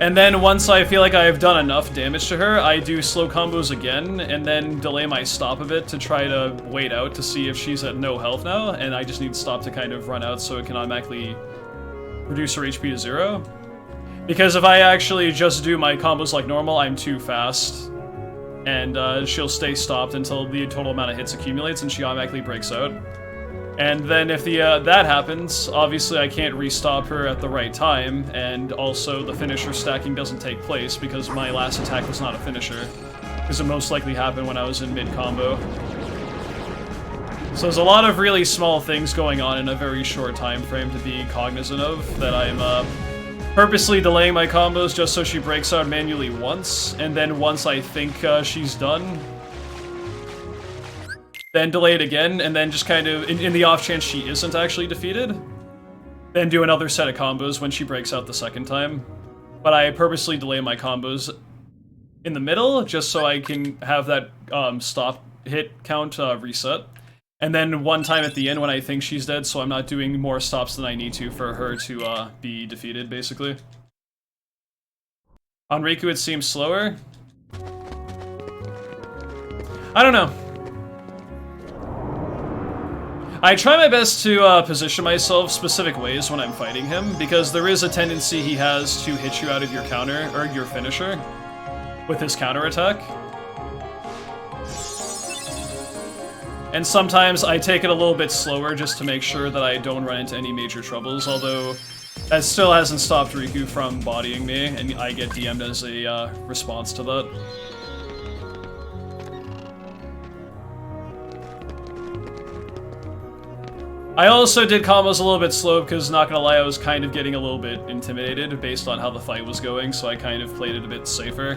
And then once I feel like I have done enough damage to her, I do slow combos again, and then delay my stop a bit to try to wait out to see if she's at no health now, and I just need stop to kind of run out so it can automatically reduce her HP to 0. Because if I actually just do my combos like normal, I'm too fast, and she'll stay stopped until the total amount of hits accumulates and she automatically breaks out. And then if that happens, obviously I can't restop her at the right time, and also the finisher stacking doesn't take place because my last attack was not a finisher, because it most likely happened when I was in mid-combo. So there's a lot of really small things going on in a very short time frame to be cognizant of, that I'm purposely delaying my combos just so she breaks out manually once, and then once I think she's done, then delay it again, and then just kind of, in the off chance she isn't actually defeated, then do another set of combos when she breaks out the second time. But I purposely delay my combos in the middle, just so I can have that stop hit count reset. And then one time at the end when I think she's dead, so I'm not doing more stops than I need to for her to be defeated, basically. On Riku it seems slower. I don't know. I try my best to position myself specific ways when I'm fighting him, because there is a tendency he has to hit you out of your counter, or your finisher, with his counterattack. And sometimes I take it a little bit slower just to make sure that I don't run into any major troubles, although that still hasn't stopped Riku from bodying me, and I get DM'd as a response to that. I also did combos a little bit slow because, not gonna lie, I was kind of getting a little bit intimidated based on how the fight was going, so I kind of played it a bit safer.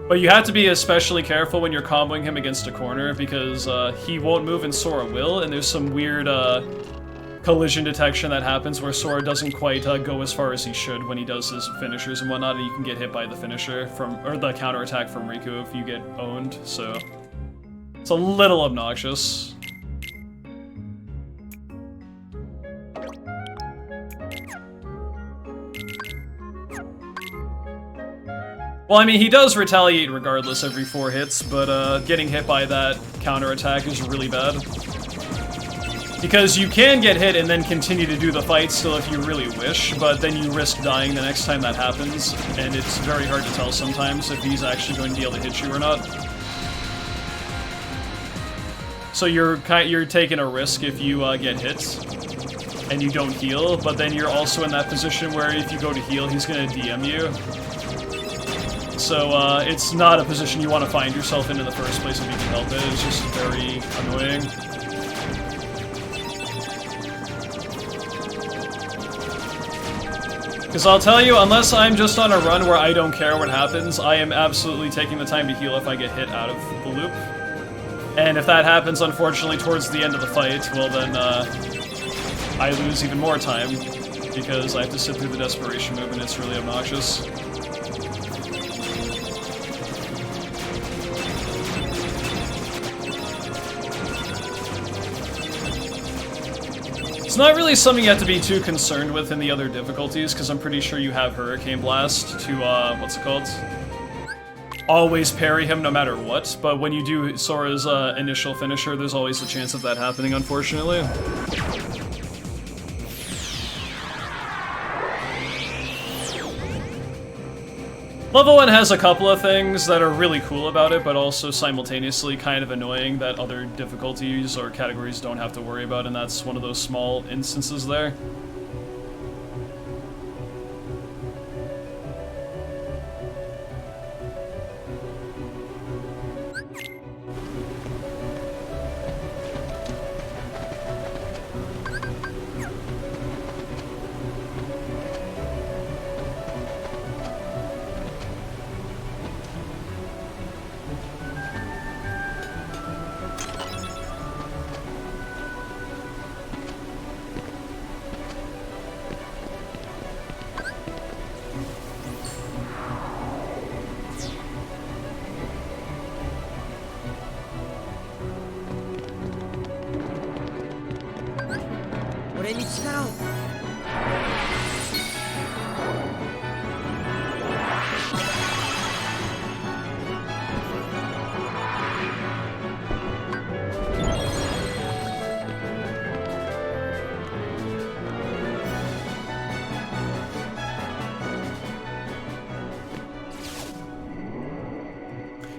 But you have to be especially careful when you're comboing him against a corner because he won't move and Sora will, and there's some weird collision detection that happens where Sora doesn't quite go as far as he should when he does his finishers and whatnot, and you can get hit by the finisher or the counterattack from Riku if you get owned, so it's a little obnoxious. Well, I mean, he does retaliate regardless every 4 hits, but getting hit by that counterattack is really bad. Because you can get hit and then continue to do the fight still if you really wish, but then you risk dying the next time that happens, and it's very hard to tell sometimes if he's actually going to be able to hit you or not. So you're taking a risk if you get hit and you don't heal, but then you're also in that position where if you go to heal, he's going to DM you. So it's not a position you want to find yourself in the first place if you can help it. It's just very annoying. Because I'll tell you, unless I'm just on a run where I don't care what happens, I am absolutely taking the time to heal if I get hit out of the loop. And if that happens, unfortunately, towards the end of the fight, well then, I lose even more time, because I have to sit through the desperation move, and it's really obnoxious. It's not really something you have to be too concerned with in the other difficulties, because I'm pretty sure you have Hurricane Blast to, what's it called? Always parry him no matter what, but when you do Sora's initial finisher, there's always a chance of that happening, unfortunately. Level 1 has a couple of things that are really cool about it, but also simultaneously kind of annoying that other difficulties or categories don't have to worry about, and that's one of those small instances there.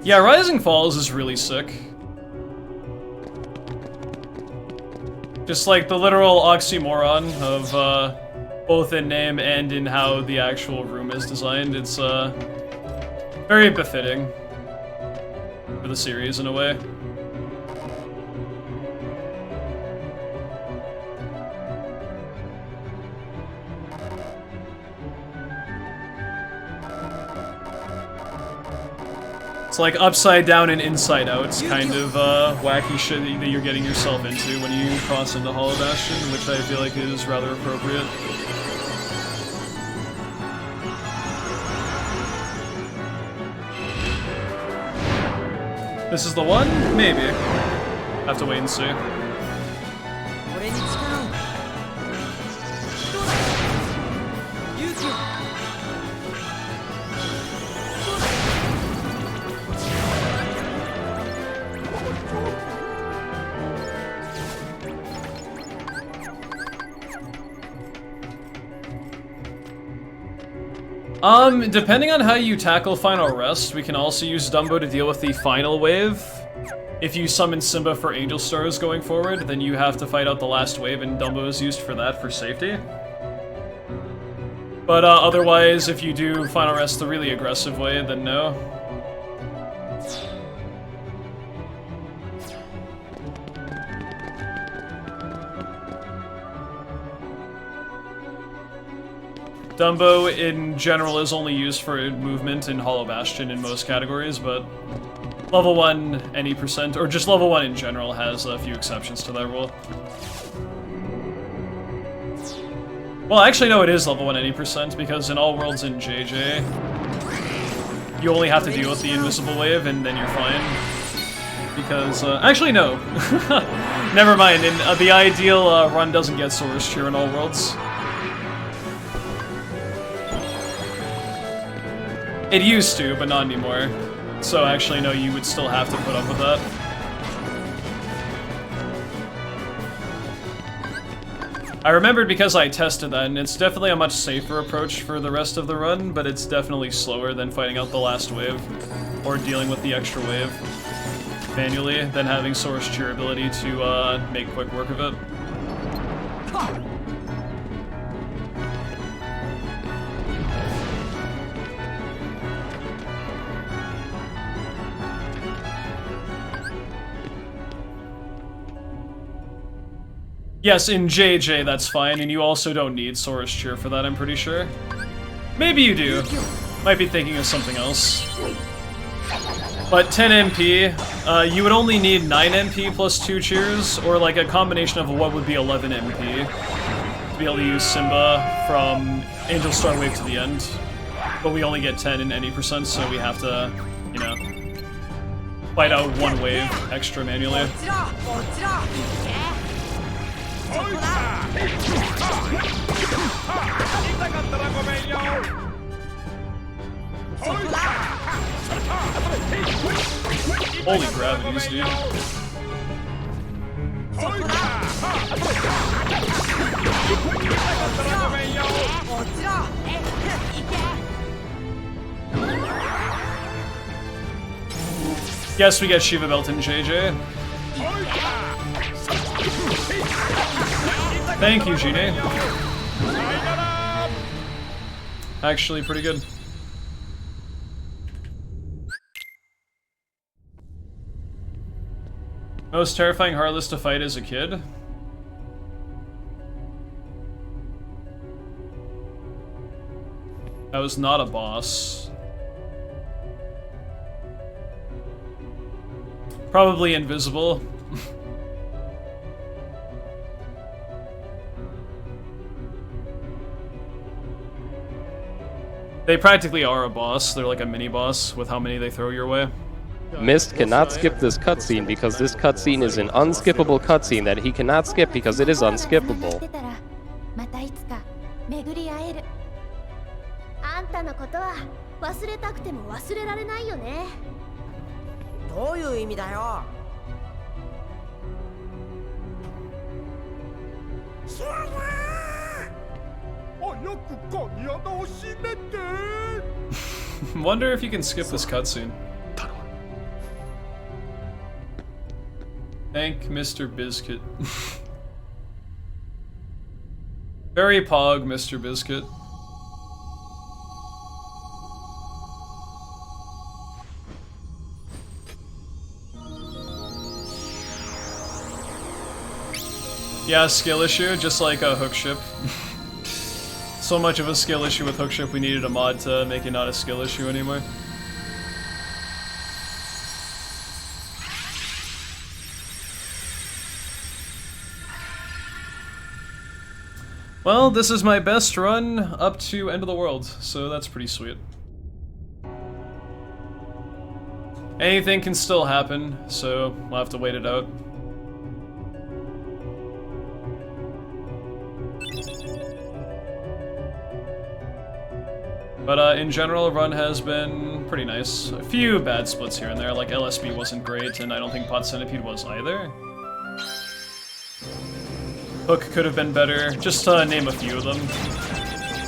Yeah, Rising Falls is really sick. Just like the literal oxymoron of both in name and in how the actual room is designed. It's very befitting for the series in a way. It's like upside down and inside out kind of wacky shit that you're getting yourself into when you cross into Hollow Bastion, which I feel like is rather appropriate. This is the one? Maybe. Have to wait and see. Depending on how you tackle Final Rest, we can also use Dumbo to deal with the final wave. If you summon Simba for Angel Stars going forward, then you have to fight out the last wave, and Dumbo is used for that for safety. But otherwise, if you do Final Rest the really aggressive way, then no. Dumbo in general is only used for movement in Hollow Bastion in most categories, but level 1 any percent, or just level 1 in general, has a few exceptions to that rule. Well, actually no, it is level 1 any percent, because in all worlds in JJ, you only have to deal with the invisible wave and then you're fine. Because, actually no. Never mind, in the ideal run doesn't get Source Cheer in all worlds. It used to, but not anymore. So actually, no, you would still have to put up with that. I remembered because I tested that, and it's definitely a much safer approach for the rest of the run, but it's definitely slower than fighting out the last wave, or dealing with the extra wave manually, than having Source Cheer ability to make quick work of it. Yes, in JJ that's fine, and you also don't need Source Cheer for that, I'm pretty sure. Maybe you do. Might be thinking of something else. But 10 MP, you would only need 9 MP plus 2 cheers, or like a combination of what would be 11 MP to be able to use Simba from Angel Star Wave to the end. But we only get 10 in any percent, so we have to, you know, fight out one wave extra manually. Holy gravities, dude. Yes, we get Shiva Belt in JJ. Thank you, Gine. Actually, pretty good. Most terrifying Heartless to fight as a kid? I was not a boss. Probably invisible. They practically are a boss. They're like a mini-boss with how many they throw your way. Mist cannot skip this cutscene because this cutscene is an unskippable cutscene that he cannot skip because it is unskippable. Wonder if you can skip this cutscene. Thank Mr. Biscuit. Very pog, Mr. Biscuit. Yeah, skill issue, just like a hook ship. So much of a skill issue with hook ship, we needed a mod to make it not a skill issue anymore. Well, this is my best run up to End of the World, so that's pretty sweet. Anything can still happen, so we'll have to wait it out. But in general, run has been pretty nice. A few bad splits here and there, like LSB wasn't great, and I don't think Pot Centipede was either. Hook could have been better, just to name a few of them.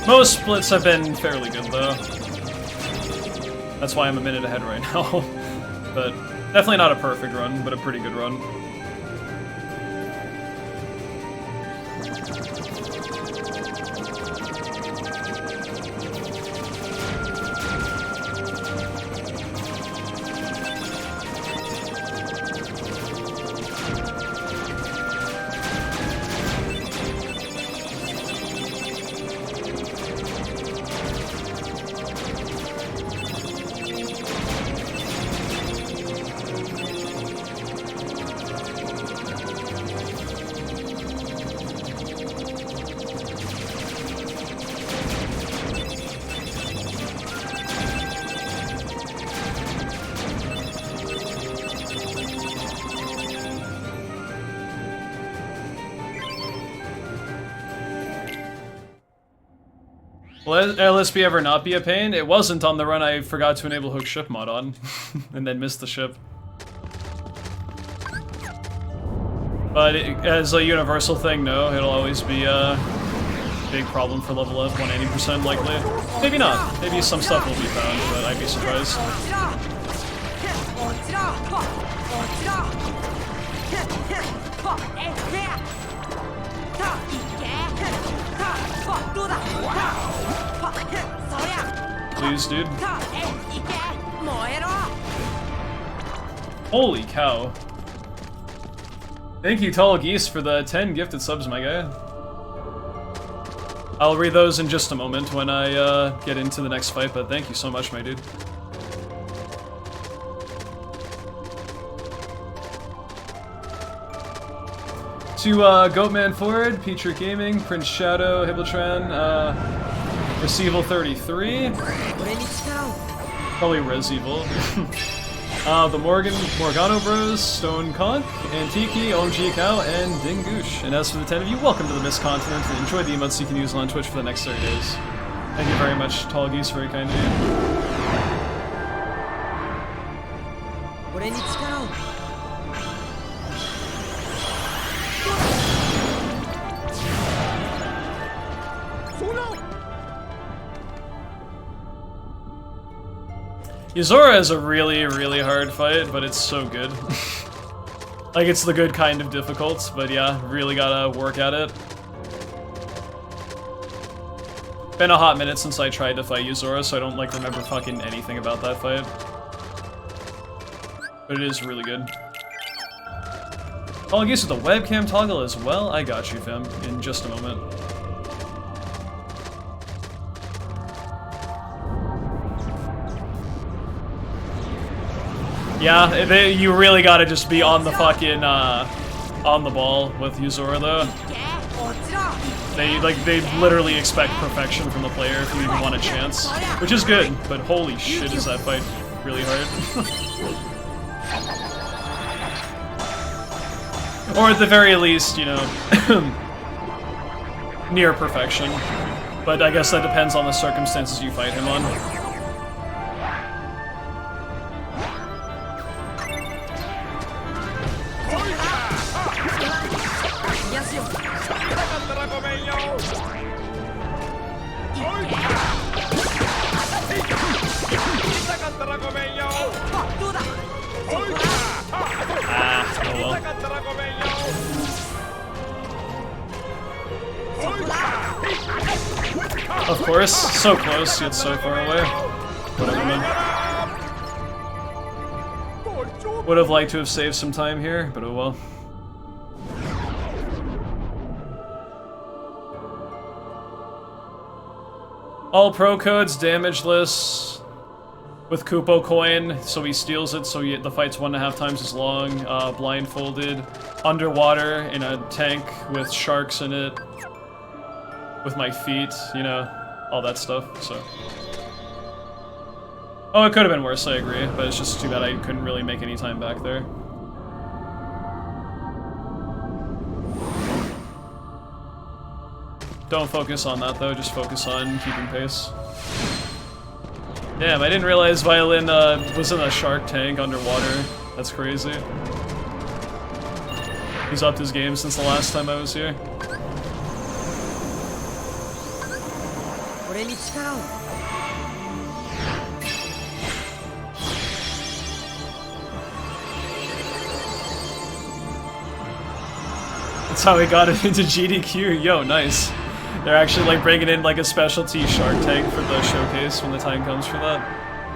Most splits have been fairly good, though. That's why I'm a minute ahead right now. But definitely not a perfect run, but a pretty good run. Will LSB ever not be a pain? It wasn't on the run I forgot to enable hook ship mod on, and then missed the ship. But as a universal thing, no, it'll always be a big problem for level up, 180% likely. Maybe not. Maybe some stuff will be found, but I'd be surprised. Please, dude. Holy cow. Thank you, Tall Geese, for the 10 gifted subs, my guy. I'll read those in just a moment when I get into the next fight, but thank you so much, my dude. To Goatman Ford, Petra Gaming, Prince Shadow, Hibbltran, Receival 33, probably Resevil. The Morgano Bros, Stone Conk, Antiki, OMG Cow, and Dingoosh. And as for the 10 of you, welcome to the Mist Continent, and enjoy the emotes you can use on Twitch for the next 30 days. Thank you very much, Tall Geese, very kind of you. Yuzora is a really, really hard fight, but it's so good. Like, it's the good kind of difficult, but yeah, really gotta work at it. Been a hot minute since I tried to fight Yuzora, so I don't, like, remember fucking anything about that fight. But it is really good. Oh, I guess with the webcam toggle as well? I got you, fam, in just a moment. Yeah, you really gotta just be on the fucking, on the ball with Yuzora, though. They literally expect perfection from the player if you even want a chance. Which is good, but holy shit is that fight really hard. Or at the very least, you know, near perfection. But I guess that depends on the circumstances you fight him on. Of course, so close, yet so far away. Whatever, man. Would have liked to have saved some time here, but oh well. All pro codes, damageless, with Kupo coin, so he steals it, so the fight's 1.5 times as long, blindfolded, underwater, in a tank with sharks in it, with my feet, you know, all that stuff, so. Oh, it could have been worse, I agree, but it's just too bad I couldn't really make any time back there. Don't focus on that though, just focus on keeping pace. Damn, I didn't realize Violin was in a shark tank underwater. That's crazy. He's upped his game since the last time I was here. That's how he got it into GDQ. Yo, nice. They're actually like bringing in like a specialty shark tank for the showcase when the time comes for that.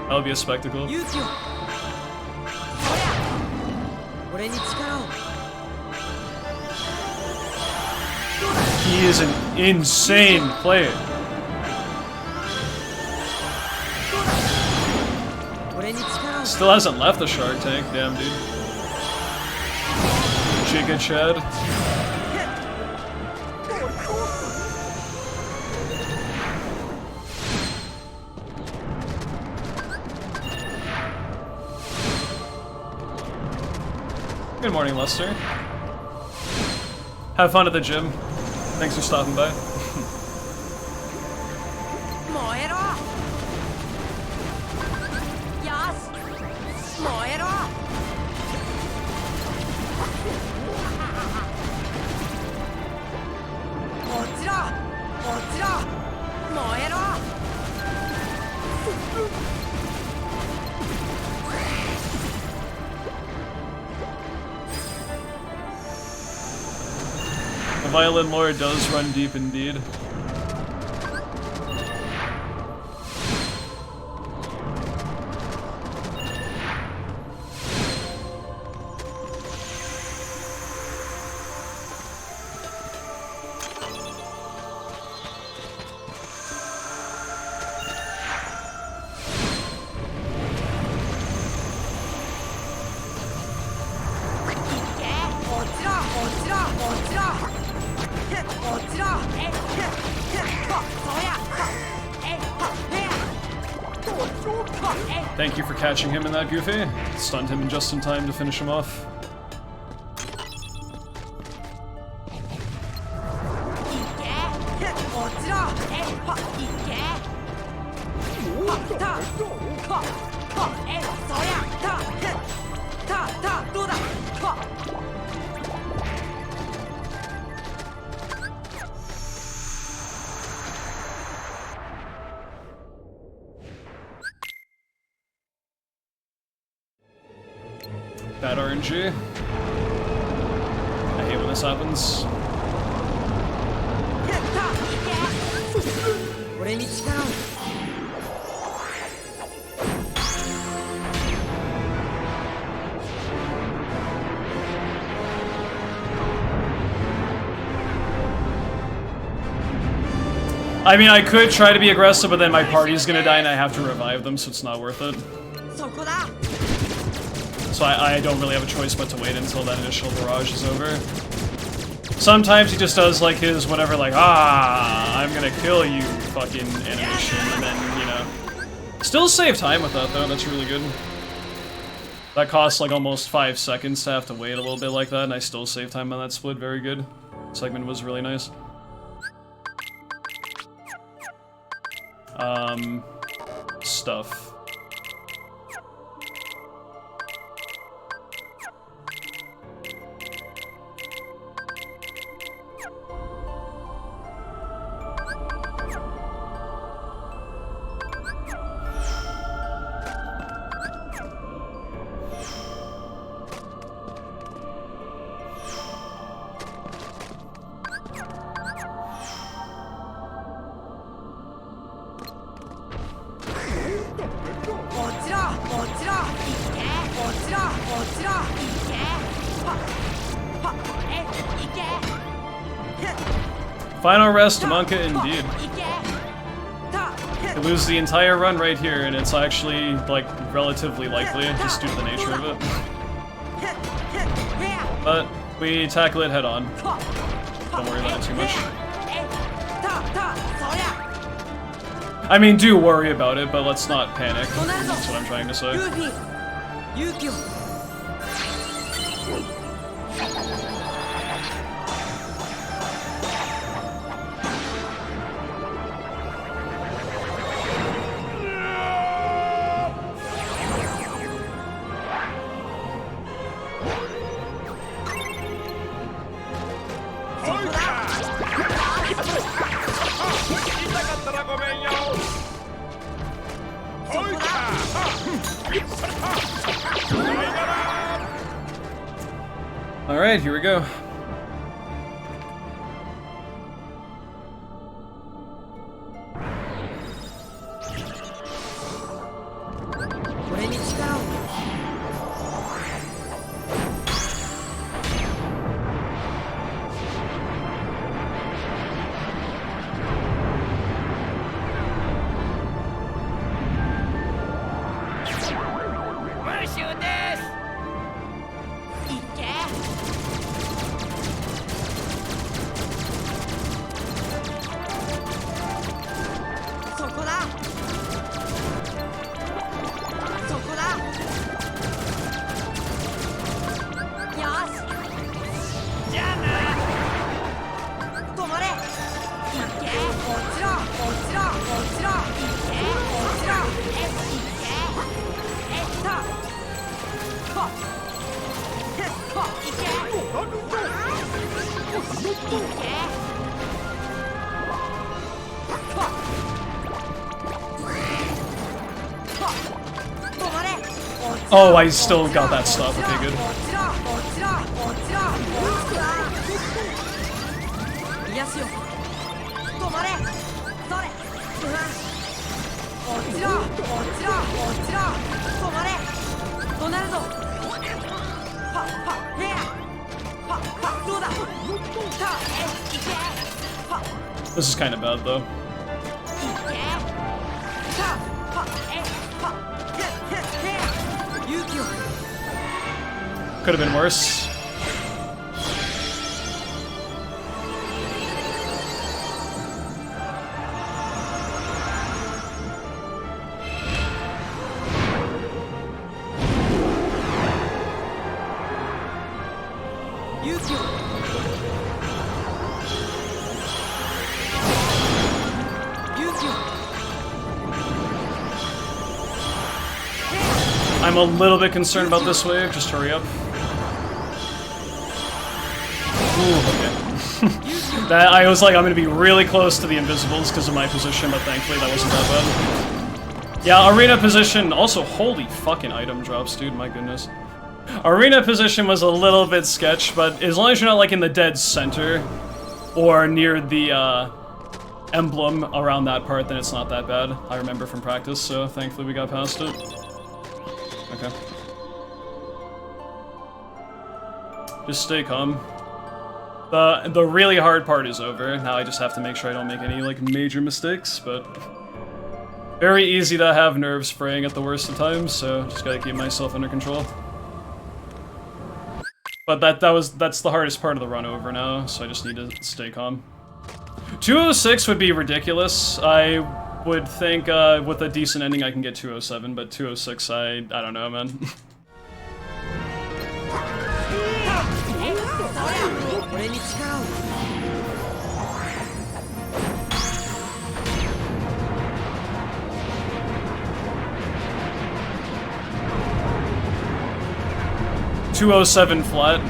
That'll be a spectacle. He is an insane player. Still hasn't left the shark tank, damn dude. Chicken Chad. Good morning, Lester. Have fun at the gym. Thanks for stopping by. The violin lore does run deep indeed. Thank you for catching him in that, Goofy. Stunned him just in time to finish him off. Bad RNG. I hate when this happens. I mean, I could try to be aggressive, but then my party's gonna die and I have to revive them, so it's not worth it. So I don't really have a choice but to wait until that initial barrage is over. Sometimes he just does like his whatever, like, ah, I'm gonna kill you fucking animation, and then, you know. Still save time with that though, that's really good. That costs like almost 5 seconds to have to wait a little bit like that, and I still save time on that split, very good. Segment was really nice. Stuff. Final rest, Monka, indeed. You lose the entire run right here, and it's actually, like, relatively likely, just due to the nature of it. But we tackle it head on. Don't worry about it too much. I mean, do worry about it, but let's not panic. That's what I'm trying to say. Alright, here we go. Oh, I still got that stuff. Okay, good. This is kind of bad, though. Could have been worse. I'm a little bit concerned about this wave. Just hurry up. Ooh, okay. That I was like, I'm gonna be really close to the invisibles because of my position, but thankfully that wasn't that bad. Yeah, arena position. Also, holy fucking item drops, dude. My goodness. Arena position was a little bit sketch, but as long as you're not like in the dead center or near the emblem around that part, then it's not that bad. I remember from practice, so thankfully we got past it. Okay. Just stay calm. The really hard part is over. Now I just have to make sure I don't make any like major mistakes, but very easy to have nerves fraying at the worst of times, so just gotta keep myself under control. But that's the hardest part of the run over now, so I just need to stay calm. 206 would be ridiculous. I would think with a decent ending I can get 207, but 206 I don't know, man. 207 flat.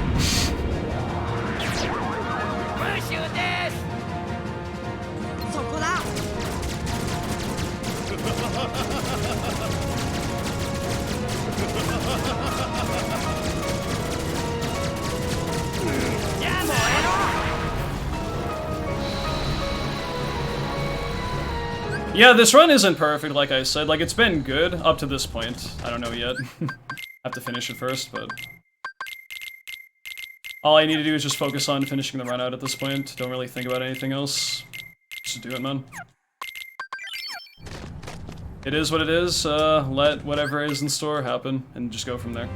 Yeah, this run isn't perfect, like I said. Like, it's been good up to this point. I don't know yet. Have to finish it first, but... all I need to do is just focus on finishing the run out at this point. Don't really think about anything else. Just do it, man. It is what it is. Let whatever is in store happen, and just go from there.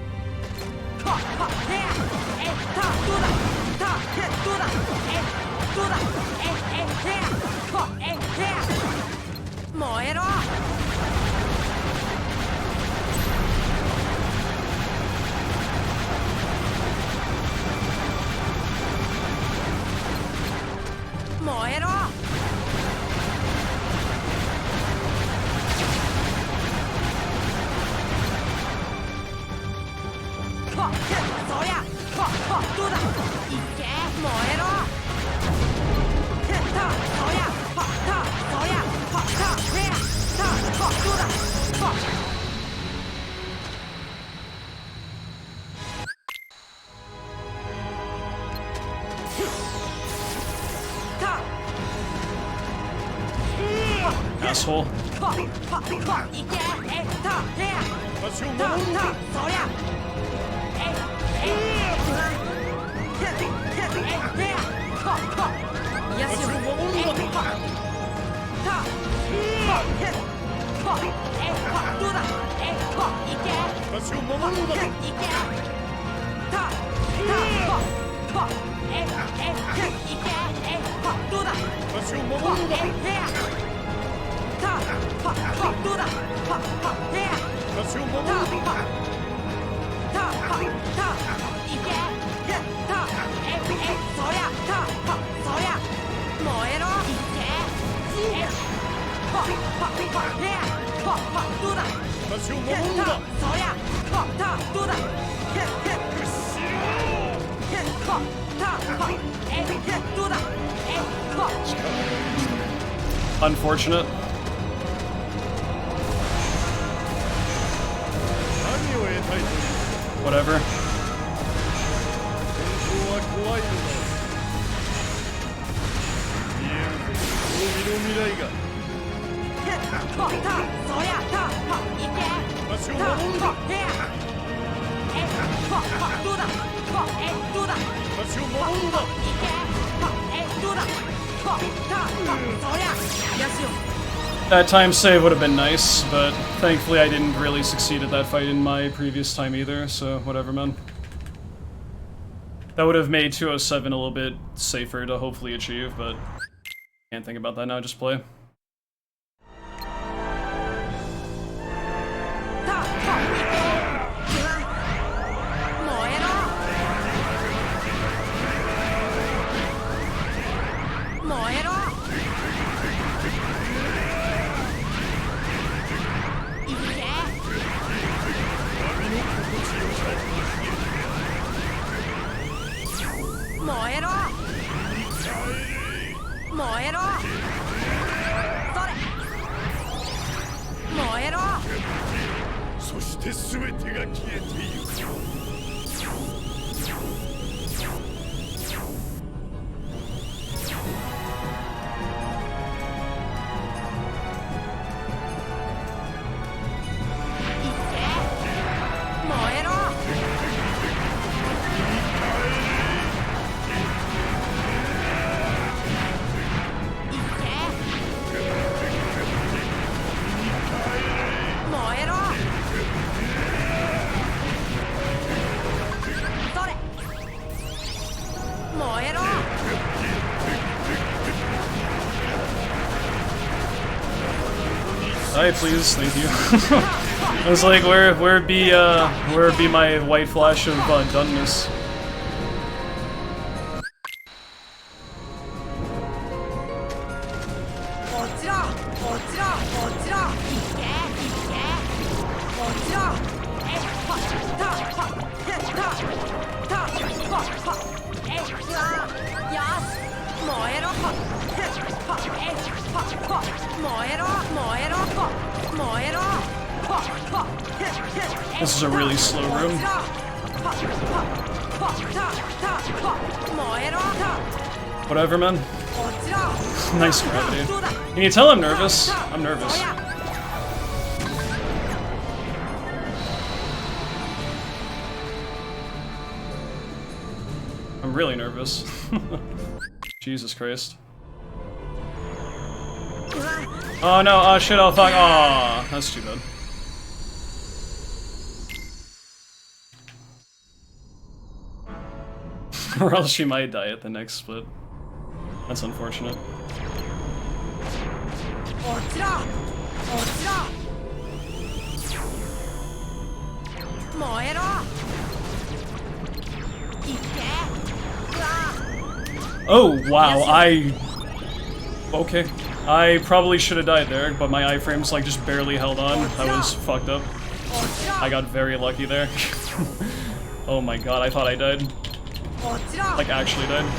Asshole. Unfortunate. whatever. That time save would have been nice, but thankfully I didn't really succeed at that fight in my previous time either, so whatever, man. That would have made 207 a little bit safer to hopefully achieve, but can't think about that now, just play. Die, please, thank you. I was like, where be my white flash of doneness? This is a really slow room. Whatever, man. Nice gravity. Can you tell I'm nervous? I'm nervous. I'm really nervous. Jesus Christ. Oh no, oh shit, oh fuck, oh, that's too bad. Or else she might die at the next split. That's unfortunate. Oh, wow, okay. I probably should have died there, but my iframes like just barely held on. I was fucked up. I got very lucky there. Oh my god, I thought I died. Like, actually died.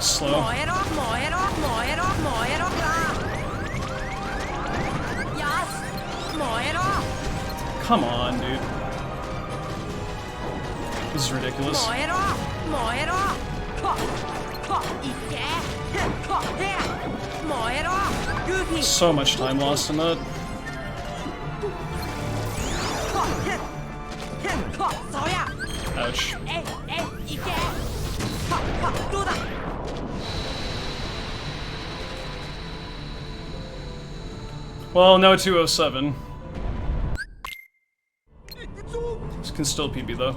Slow. Come on, dude. This is ridiculous. So much time lost in that. Ouch. Well, no 207. This can still PB though.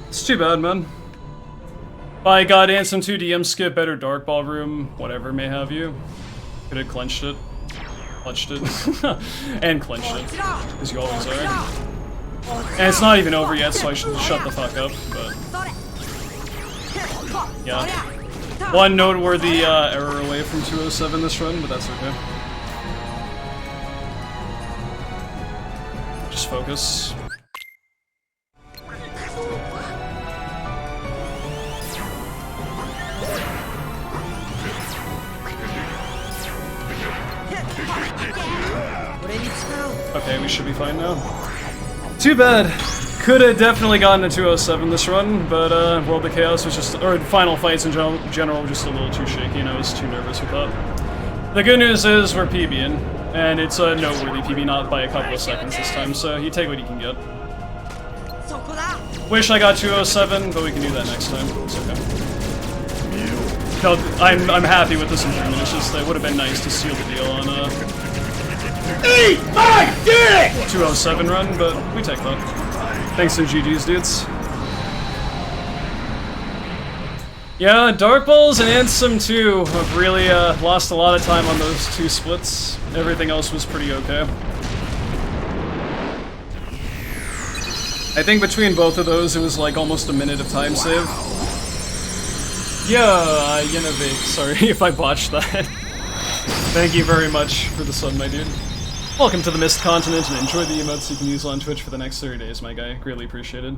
It's too bad, man. By God, Ansem 2 DM skip, better Darkball room, whatever may have you. Could have clenched it. Clutched it. And clenched it. As you always are. And it's not even over yet, so I should shut the fuck up, but... yeah. One noteworthy error away from 207 this run, but that's okay. Just focus. Okay, we should be fine now. Too bad. Could have definitely gotten a 207 this run, but World of Chaos was just, or Final Fights in general were just a little too shaky, and I was too nervous with that. The good news is we're PBing, and it's a noteworthy PB, not by a couple of seconds this time, so you take what you can get. Wish I got 207, but we can do that next time. It's okay. No, I'm happy with this improvement. It's just that it would have been nice to seal the deal on 207 run, but we take that. Thanks to GG's, dudes. Yeah, Darkballs and Ansem 2 have really lost a lot of time on those two splits. Everything else was pretty okay. I think between both of those, it was like almost a minute of time save. Yeah, Innovate. Sorry if I botched that. Thank you very much for the sub, my dude. Welcome to the Mist Continent, and enjoy the emotes you can use on Twitch for the next 30 days, my guy. Greatly appreciated.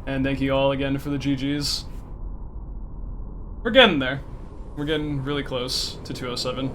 And thank you all again for the GGs. We're getting there. We're getting really close to 207.